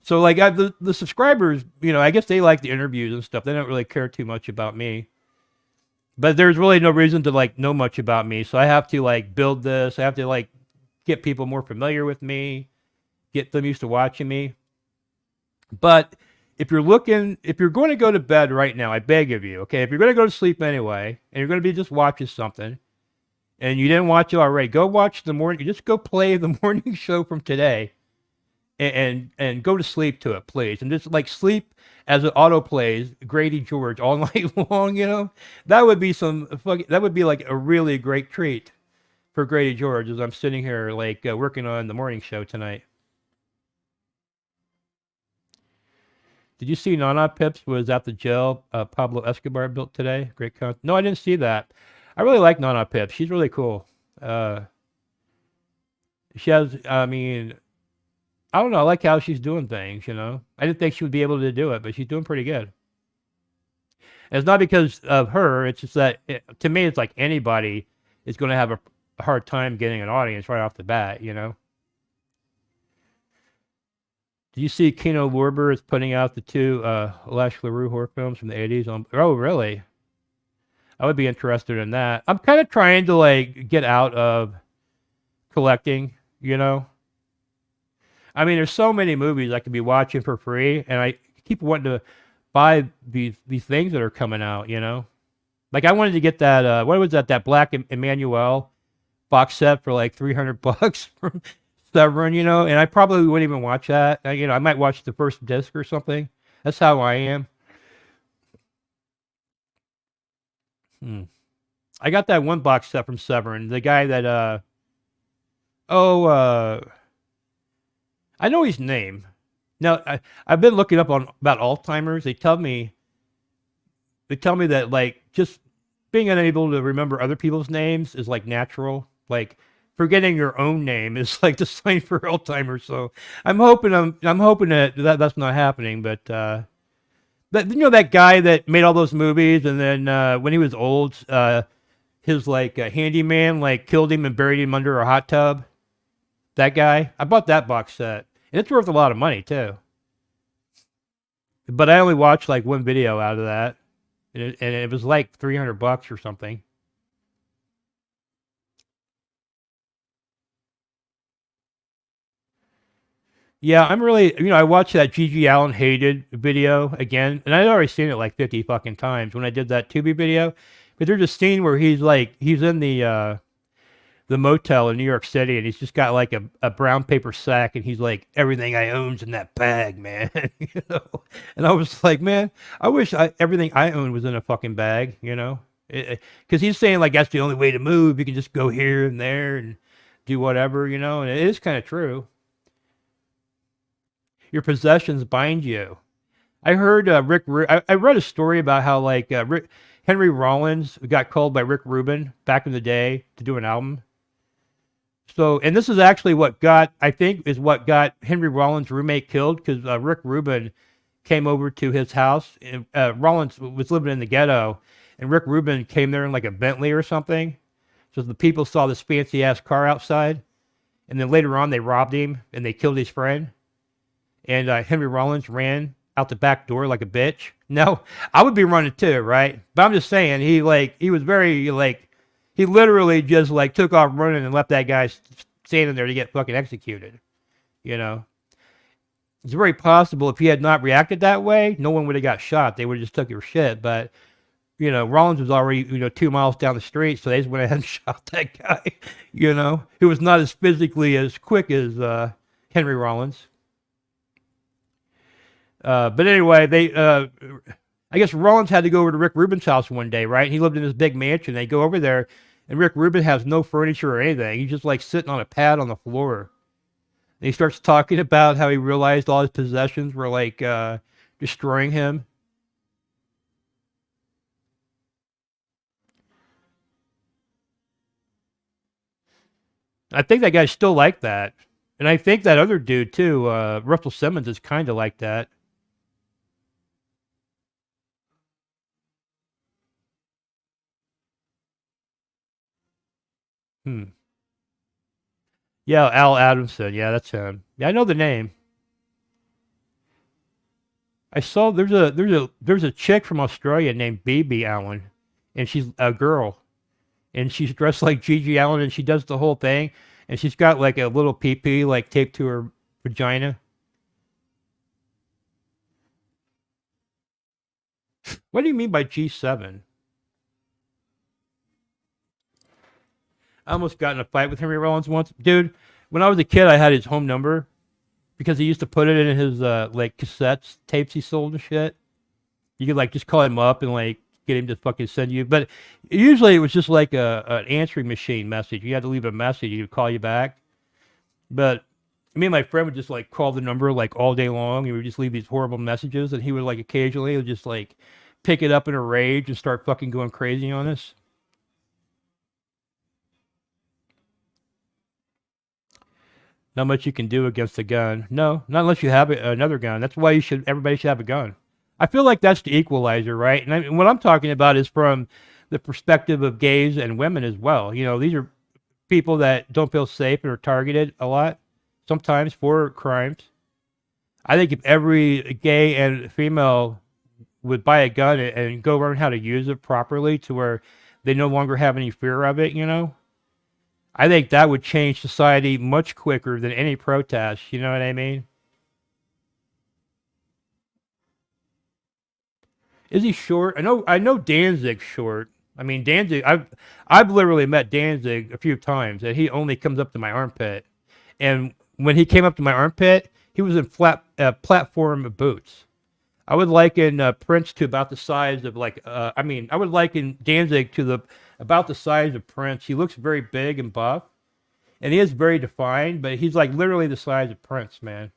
S1: So like the subscribers, I guess they like the interviews and stuff. They don't really care too much about me. But there's really no reason to like know much about me. So I have to like build this. I have to like get people more familiar with me, get them used to watching me. But if you're going to go to bed right now, I beg of you, okay? If you're going to go to sleep anyway, and you're going to be just watching something, and you didn't watch it already, go watch the morning. Just go play the morning show from today. And go to sleep to it, please, and just like sleep as it auto plays Grady George all night long. That would be that would be like a really great treat for Grady George as I'm sitting here like working on the morning show tonight. Did you see Nana Pips was at the jail Pablo Escobar built today? Great content. No, I didn't see that. I really like Nana Pips. She's really cool. She has, I mean, I don't know. I like how she's doing things, I didn't think she would be able to do it, but she's doing pretty good. And it's not because of her. It's just that, to me, it's like anybody is going to have a hard time getting an audience right off the bat, Did you see Kino Lorber is putting out the two Lash LaRue horror films from the 80s? Oh, really? I would be interested in that. I'm kind of trying to, like, get out of collecting, I mean, there's so many movies I could be watching for free, and I keep wanting to buy these things that are coming out. Like I wanted to get that. What was that? That Black Emmanuel box set for like $300 from Severin. And I probably wouldn't even watch that. I might watch the first disc or something. That's how I am. I got that one box set from Severin. The guy that I know his name. Now, I've been looking up about Alzheimer's. They tell me that like just being unable to remember other people's names is like natural. Like forgetting your own name is like the sign for Alzheimer's. So I'm hoping that that's not happening. But that guy that made all those movies, and then when he was old, his like handyman like killed him and buried him under a hot tub. That guy. I bought that box set. And it's worth a lot of money, too. But I only watched, like, one video out of that. and it was like $300 or something. Yeah, I'm really, I watched that Gigi Allen hated video again, and I'd already seen it like 50 fucking times when I did that Tubi video. But there's a scene where he's in the motel in New York City, and he's just got like a brown paper sack, and he's like, everything I own's in that bag, man. And I was like, man, I wish everything I own was in a fucking bag, because he's saying like that's the only way to move. You can just go here and there and do whatever, and it is kind of true. Your possessions bind you. I heard I read a story about how like Henry Rollins got called by Rick Rubin back in the day to do an album. So, and this is actually I think, is what got Henry Rollins' roommate killed, because Rick Rubin came over to his house. And, Rollins was living in the ghetto, and Rick Rubin came there in like a Bentley or something. So the people saw this fancy ass car outside, and then later on they robbed him and they killed his friend. And Henry Rollins ran out the back door like a bitch. No, I would be running too, right? But I'm just saying, he was very like, he literally just like took off running and left that guy standing there to get fucking executed. It's very possible if he had not reacted that way, no one would have got shot. They would have just took your shit. But Rollins was already 2 miles down the street, so they just went ahead and shot that guy. Who was not as physically as quick as Henry Rollins. But anyway, I guess Rollins had to go over to Rick Rubin's house one day, right? He lived in this big mansion. They go over there, and Rick Rubin has no furniture or anything. He's just like sitting on a pad on the floor. And he starts talking about how he realized all his possessions were like destroying him. I think that guy's still like that. And I think that other dude, too, Russell Simmons, is kind of like that. Yeah, Al Adamson. Yeah, that's him. Yeah, I know the name. I saw there's a chick from Australia named Baby Allen, and she's a girl, and she's dressed like Gigi Allen, and she does the whole thing, and she's got like a little pee-pee like taped to her vagina. What do you mean by G7? I almost got in a fight with Henry Rollins once, dude. When I was a kid, I had his home number because he used to put it in his like cassettes, tapes he sold and shit. You could like just call him up and like get him to fucking send you. But usually it was just like an answering machine message. You had to leave a message. He would call you back. But me and my friend would just like call the number like all day long. He would just leave these horrible messages, and he would like occasionally would just like pick it up in a rage and start fucking going crazy on us. Not much you can do against a gun. No, not unless you have another gun. That's why everybody should have a gun. I feel like that's the equalizer, right? And what I'm talking about is from the perspective of gays and women as well. These are people that don't feel safe and are targeted a lot, sometimes for crimes. I think if every gay and female would buy a gun and go learn how to use it properly to where they no longer have any fear of it, I think that would change society much quicker than any protest. You know what I mean? Is he short? I know Danzig's short. I mean, Danzig. I've literally met Danzig a few times, and he only comes up to my armpit. And when he came up to my armpit, he was in platform boots. I would liken Prince to about the size of like. I would liken Danzig to about the size of Prince. He looks very big and buff, and he is very defined, but he's like literally the size of Prince, man.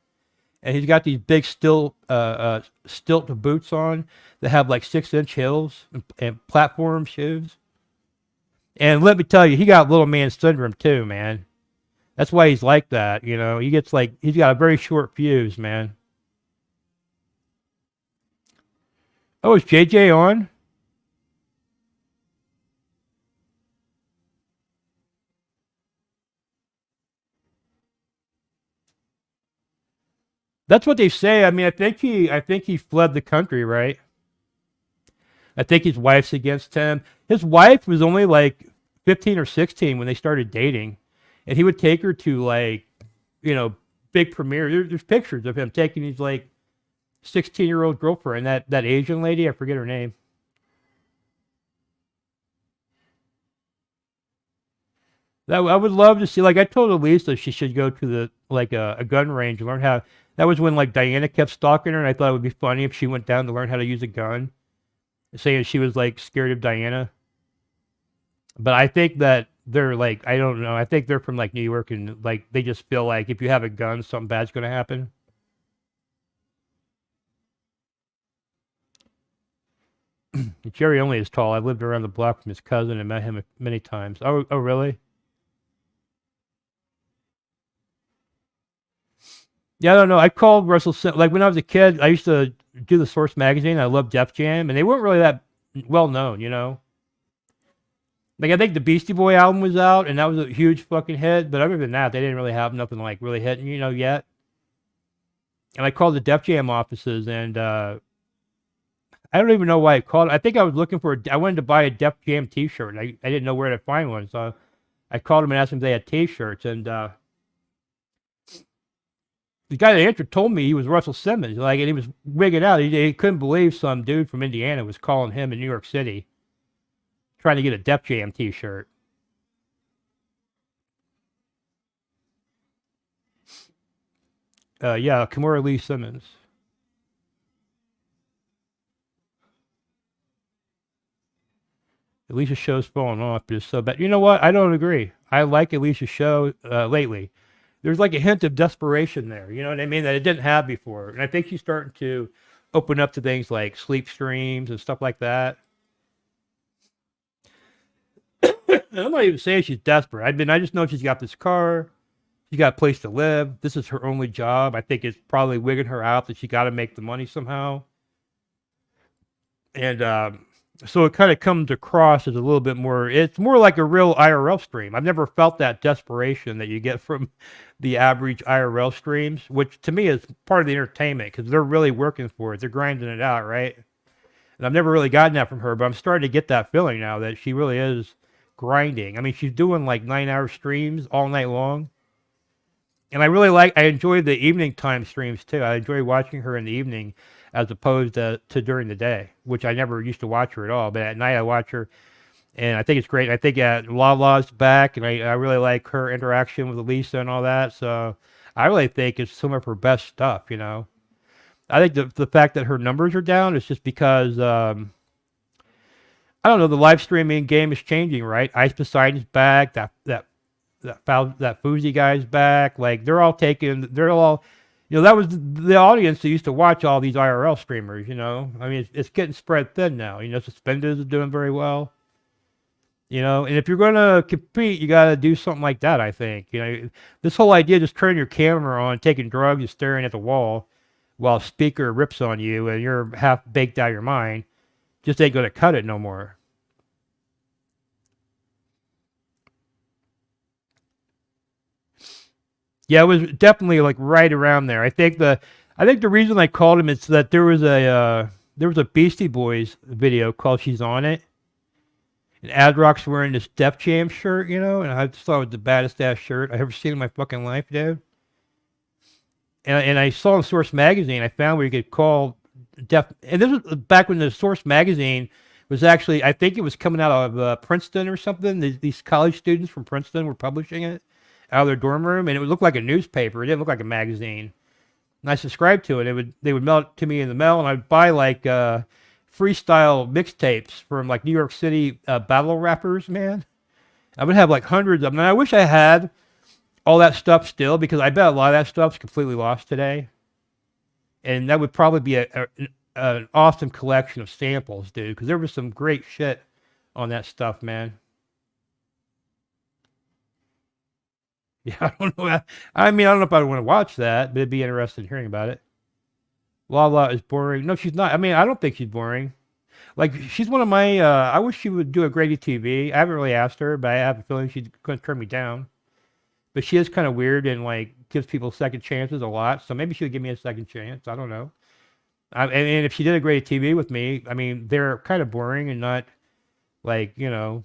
S1: And he's got these big stilt boots on that have like 6-inch heels and platform shoes. And let me tell you, he got little man syndrome too, man. That's why he's like that, He gets like he's got a very short fuse, man. Oh, is JJ on? That's what they say. I mean, I think he fled the country, right? I think his wife's against him. His wife was only like 15 or 16 when they started dating, and he would take her to like, big premiere. There's pictures of him taking his like 16-year-old girlfriend, that Asian lady, I forget her name. That I would love to see. Like I told Elisa, she should go to a gun range and learn how. That was when like Diana kept stalking her, and I thought it would be funny if she went down to learn how to use a gun, saying she was like scared of Diana. But I think that they're like, I don't know. I think they're from like New York, and like they just feel like if you have a gun, something bad's gonna happen. Jerry only is tall. I lived around the block from his cousin and met him many times. Oh, really? Yeah, I don't know. I called Russell Simmons. Like when I was a kid, I used to do the Source magazine. I loved Def Jam, and they weren't really that well known, Like I think the Beastie Boy album was out, and that was a huge fucking hit. But other than that, they didn't really have nothing like really hitting, yet. And I called the Def Jam offices, and I don't even know why I called. I think I was looking for. I wanted to buy a Def Jam T-shirt. And I didn't know where to find one, so I called them and asked them if they had T-shirts, and the guy that answered told me he was Russell Simmons, and he was wigging out. He couldn't believe some dude from Indiana was calling him in New York City, trying to get a Def Jam T-shirt. Yeah, Kimura Lee Simmons. Alicia's show's falling off, but it's so bad. You know what? I don't agree. I like Alicia's show lately. There's like a hint of desperation there, you know what I mean, that it didn't have before. And I think she's starting to open up to things like sleep streams and stuff like that. And I'm not even saying she's desperate. I just know she's got this car. She's got a place to live. This is her only job. I think it's probably wigging her out that she got to make the money somehow. And so it kind of comes across as a little bit more, it's more like a real IRL stream. I've never felt that desperation that you get from the average IRL streams, which to me is part of the entertainment because they're really working for it. They're grinding it out, right? And I've never really gotten that from her, but I'm starting to get that feeling now that she really is grinding. I mean, she's doing like 9-hour streams all night long. And I enjoy the evening time streams too. I enjoy watching her in the evening as opposed to during the day, which I never used to watch her at all. But at night I watch her, and I think it's great. I think Lala's back, and I really like her interaction with Elisa and all that. So I really think it's some of her best stuff, I think the fact that her numbers are down is just because, I don't know, the live streaming game is changing, right? Ice Poseidon's back, that Fousey guy's back. Like, they're all, that was the audience that used to watch all these IRL streamers, I mean, it's getting spread thin now. Suspenders is doing very well. And if you're going to compete, you got to do something like that, I think. This whole idea of just turning your camera on, taking drugs, and staring at the wall while a speaker rips on you and you're half baked out of your mind, just ain't going to cut it no more. Yeah, it was definitely like right around there. I think the reason I called him is that there was a Beastie Boys video called "She's on It," and Ad-Rock's wearing this Def Jam shirt, and I just thought it was the baddest ass shirt I ever seen in my fucking life, dude. And I saw in Source magazine, I found where you could call Def, and this was back when the Source magazine was actually, I think it was coming out of Princeton or something. These college students from Princeton were publishing it out of their dorm room, and it would look like a newspaper. It didn't look like a magazine. And I subscribed to it. They would mail it to me in the mail, and I'd buy like freestyle mixtapes from like New York City battle rappers, man. I would have like hundreds of them. And I wish I had all that stuff still, because I bet a lot of that stuff's completely lost today. And that would probably be an awesome collection of samples, dude, because there was some great shit on that stuff, man. Yeah, I don't know. I mean, I don't know if I want to watch that, but it'd be interesting in hearing about it. Lala is boring. No, she's not. I mean, I don't think she's boring. Like, she's one of my, I wish she would do a Grady TV. I haven't really asked her, but I have a feeling she's going to turn me down. But she is kind of weird and, like, gives people second chances a lot. So maybe she'll give me a second chance. I don't know. And if she did a great TV with me, I mean, they're kind of boring and not like, you know,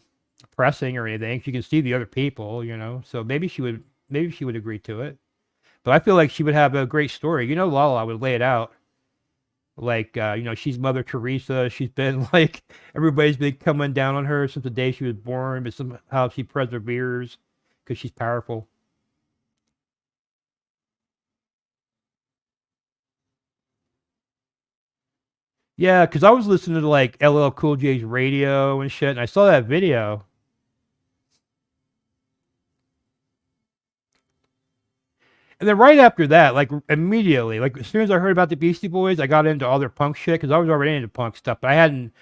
S1: pressing or anything. She can see the other people, you know, so maybe she would agree to it. But I feel like she would have a great story. You know, Lala would lay it out. Like, you know, she's Mother Teresa. She's been like, everybody's been coming down on her since the day she was born, but somehow she perseveres because she's powerful. Yeah, because I was listening to like LL Cool J's radio and shit, and I saw that video. And then right after that, like immediately, like as soon as I heard about the Beastie Boys, I got into all their punk shit because I was already into punk stuff, but I hadn't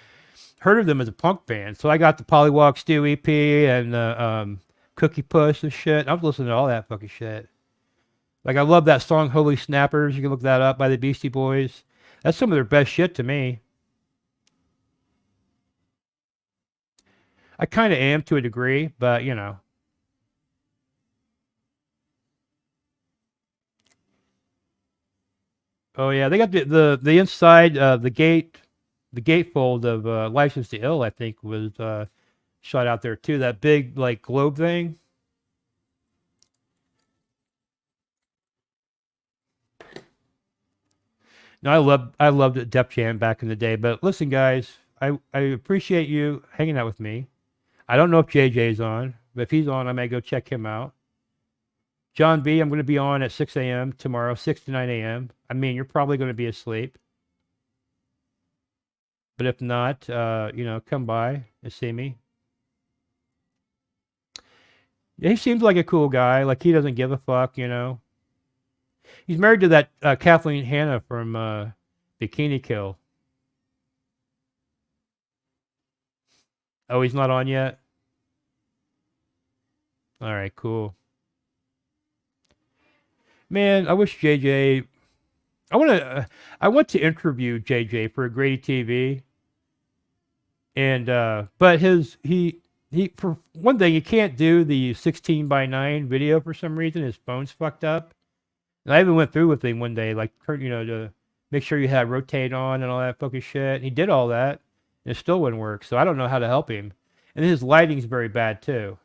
S1: heard of them as a punk band. So I got the Polywalk Stew EP and the Cookie Push and shit. I was listening to all that fucking shit. Like I love that song Holy Snappers. You can look that up by the Beastie Boys. That's some of their best shit to me. I kind of am to a degree, but you know. Oh yeah, they got the inside the gatefold of License to Ill. I think was shot out there too. That big like globe thing. No, I loved Def Jam back in the day. But listen, guys, I appreciate you hanging out with me. I don't know if JJ's on, but if he's on, I may go check him out. John B, I'm going to be on at 6 a.m. tomorrow, 6 to 9 a.m. I mean, you're probably going to be asleep. But if not, you know, come by and see me. Yeah, he seems like a cool guy. Like, he doesn't give a fuck, you know. He's married to that Kathleen Hanna from Bikini Kill. Oh, he's not on yet? All right, cool. Man, I wish JJ. I want to interview JJ for Grady TV, and but he for one thing he can't do the 16:9 video for some reason. His phone's fucked up, and I even went through with him one day, like you know, to make sure you had rotate on and all that fucking shit. And he did all that, and it still wouldn't work. So I don't know how to help him, and his lighting's very bad too.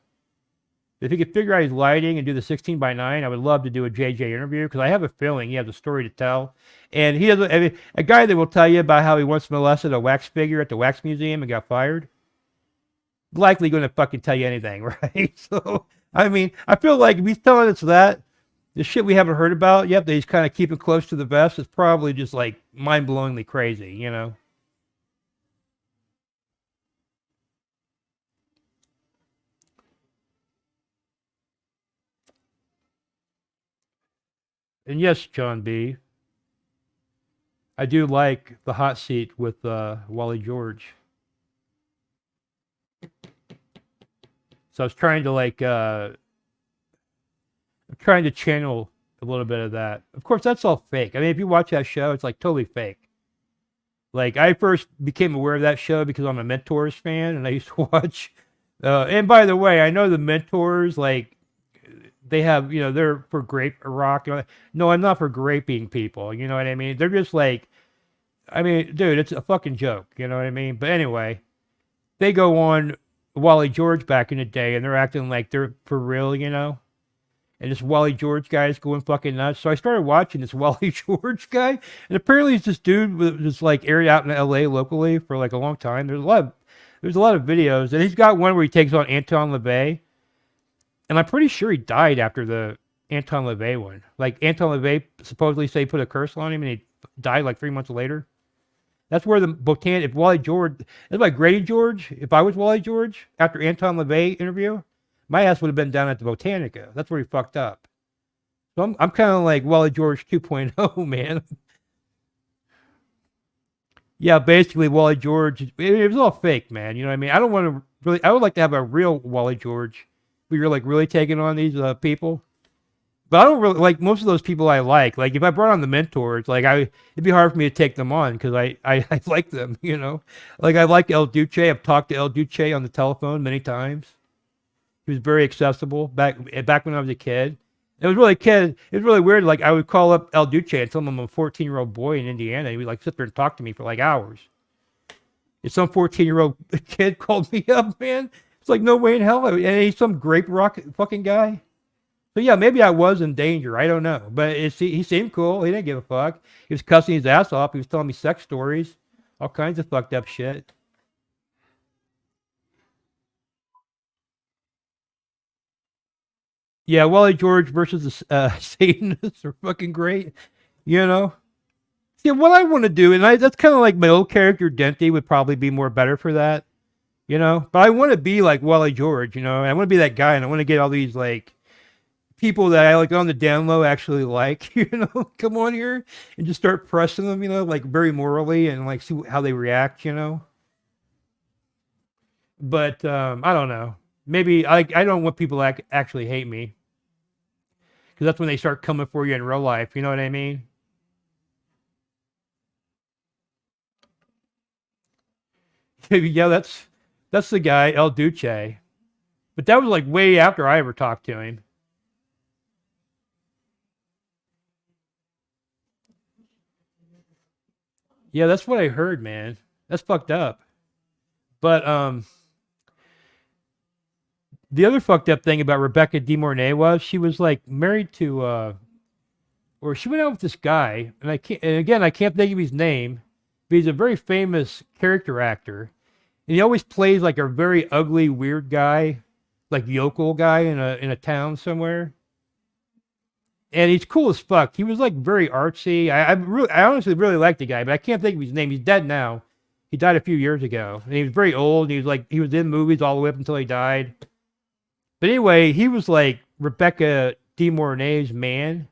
S1: If he could figure out his lighting and do the 16:9, I would love to do a JJ interview because I have a feeling he has a story to tell. And he doesn't. I mean, a guy that will tell you about how he once molested a wax figure at the wax museum and got fired, likely going to fucking tell you anything, right? So, I mean, I feel like if he's telling us that, the shit we haven't heard about yet that he's kind of keeping close to the vest is probably just like mind-blowingly crazy, you know? And yes, John B, I do like the hot seat with Wally George. So I was trying to like, I'm trying to channel a little bit of that. Of course, that's all fake. I mean, if you watch that show, it's like totally fake. Like I first became aware of that show because I'm a Mentors fan, and I used to watch. And by the way, I know the Mentors like they have, you know, they're for grape rock. No, I'm not for graping people. You know what I mean? They're just like, I mean, dude, it's a fucking joke. You know what I mean? But anyway, they go on Wally George back in the day, and they're acting like they're for real, you know. And this Wally George guy is going fucking nuts. So I started watching this Wally George guy, and apparently he's this dude was like aired out in L.A. locally for like a long time. There's a lot of videos, and he's got one where he takes on Anton LaVey, and I'm pretty sure he died after the Anton LaVey one. Like Anton LaVey supposedly say he put a curse on him, and he died like 3 months later. That's where the if Wally George, that's like Grady George. If I was Wally George after Anton LaVey interview, my ass would have been down at the Botanica. That's where he fucked up. So I'm kind of like Wally George 2.0, man. Yeah, basically Wally George. It was all fake, man. You know what I mean? I don't want to really. I would like to have a real Wally George, where you're like really taking on these people. But I don't really like most of those people I like. Like if I brought on the Mentors, like it'd be hard for me to take them on because I like them, you know. Like I like El Duce. I've talked to El Duce on the telephone many times. He was very accessible back when I was a kid. It was really kid. It was really weird. Like I would call up El Duce and tell him I'm a 14-year-old boy in Indiana. He would like sit there and talk to me for like hours. If some 14-year-old kid called me up, man, it's like no way in hell. And he's some grape rock fucking guy. So yeah, maybe I was in danger. I don't know, but he seemed cool. He didn't give a fuck. He was cussing his ass off. He was telling me sex stories, all kinds of fucked up shit. Yeah, Wally George versus the Satanists are fucking great. You know. See, what I want to do, and that's kind of like my old character Dente would probably be more better for that. You know, but I want to be like Wally George. You know, I want to be that guy, and I want to get all these like people that I like on the down low actually like, you know, come on here and just start pressing them, you know, like very morally and like see how they react, you know. But I don't know. Maybe I don't want people to actually hate me because that's when they start coming for you in real life. You know what I mean? Yeah, that's the guy El Duce, but that was like way after I ever talked to him. Yeah, that's what I heard, man. That's fucked up. But the other fucked up thing about Rebecca De Mornay was she was like married to or she went out with this guy, and I can't think of his name, but he's a very famous character actor. And he always plays like a very ugly, weird guy, like yokel guy in a town somewhere. And he's cool as fuck. He was like very artsy. I honestly really liked the guy, but I can't think of his name. He's dead now. He died a few years ago, and he was very old. And he was in movies all the way up until he died. But anyway, he was like Rebecca De Mornay's man,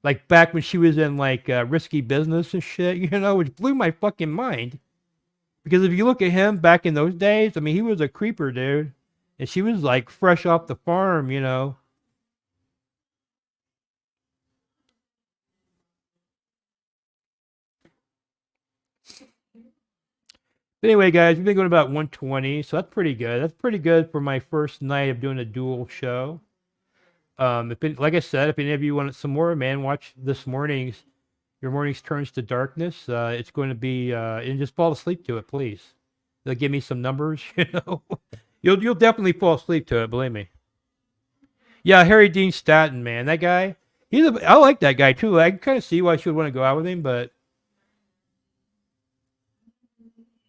S1: like back when she was in like Risky Business and shit, you know, which blew my fucking mind. Because if you look at him back in those days, I mean, he was a creeper, dude, and she was like fresh off the farm, you know. But anyway, guys, we've been going about 120, so that's pretty good. That's pretty good for my first night of doing a dual show. Like I said, if any of you want some more, man, watch this morning's Your Mornings Turns to Darkness. It's going to be, and just fall asleep to it, please. They'll give me some numbers, you know. You'll definitely fall asleep to it, believe me. Yeah, Harry Dean Stanton, man, that guy. I like that guy too. I can kind of see why she would want to go out with him, but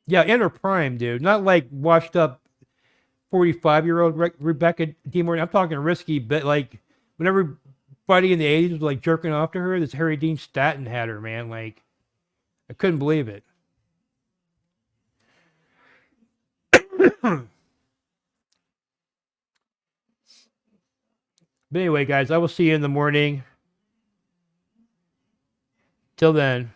S1: yeah, in her prime, dude. Not like washed up 45-year-old Rebecca De Mornay. I'm talking risky, but like when everybody in the 80s was like jerking off to her, this Harry Dean Stanton had her, man. Like, I couldn't believe it. But anyway, guys, I will see you in the morning. Till then.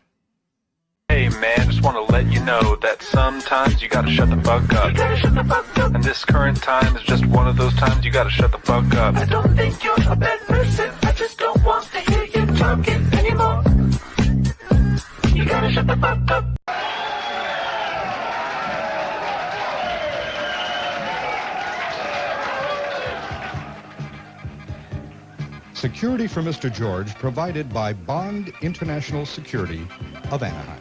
S5: Hey man, just want to let you know that sometimes you gotta shut the fuck up. You gotta shut the fuck up. And this current time is just one of those times you gotta shut the fuck up. I don't think you're a bad person. I just don't want to hear you talking anymore. You gotta shut the fuck up.
S6: Security for Mr. George provided by Bond International Security of Anaheim.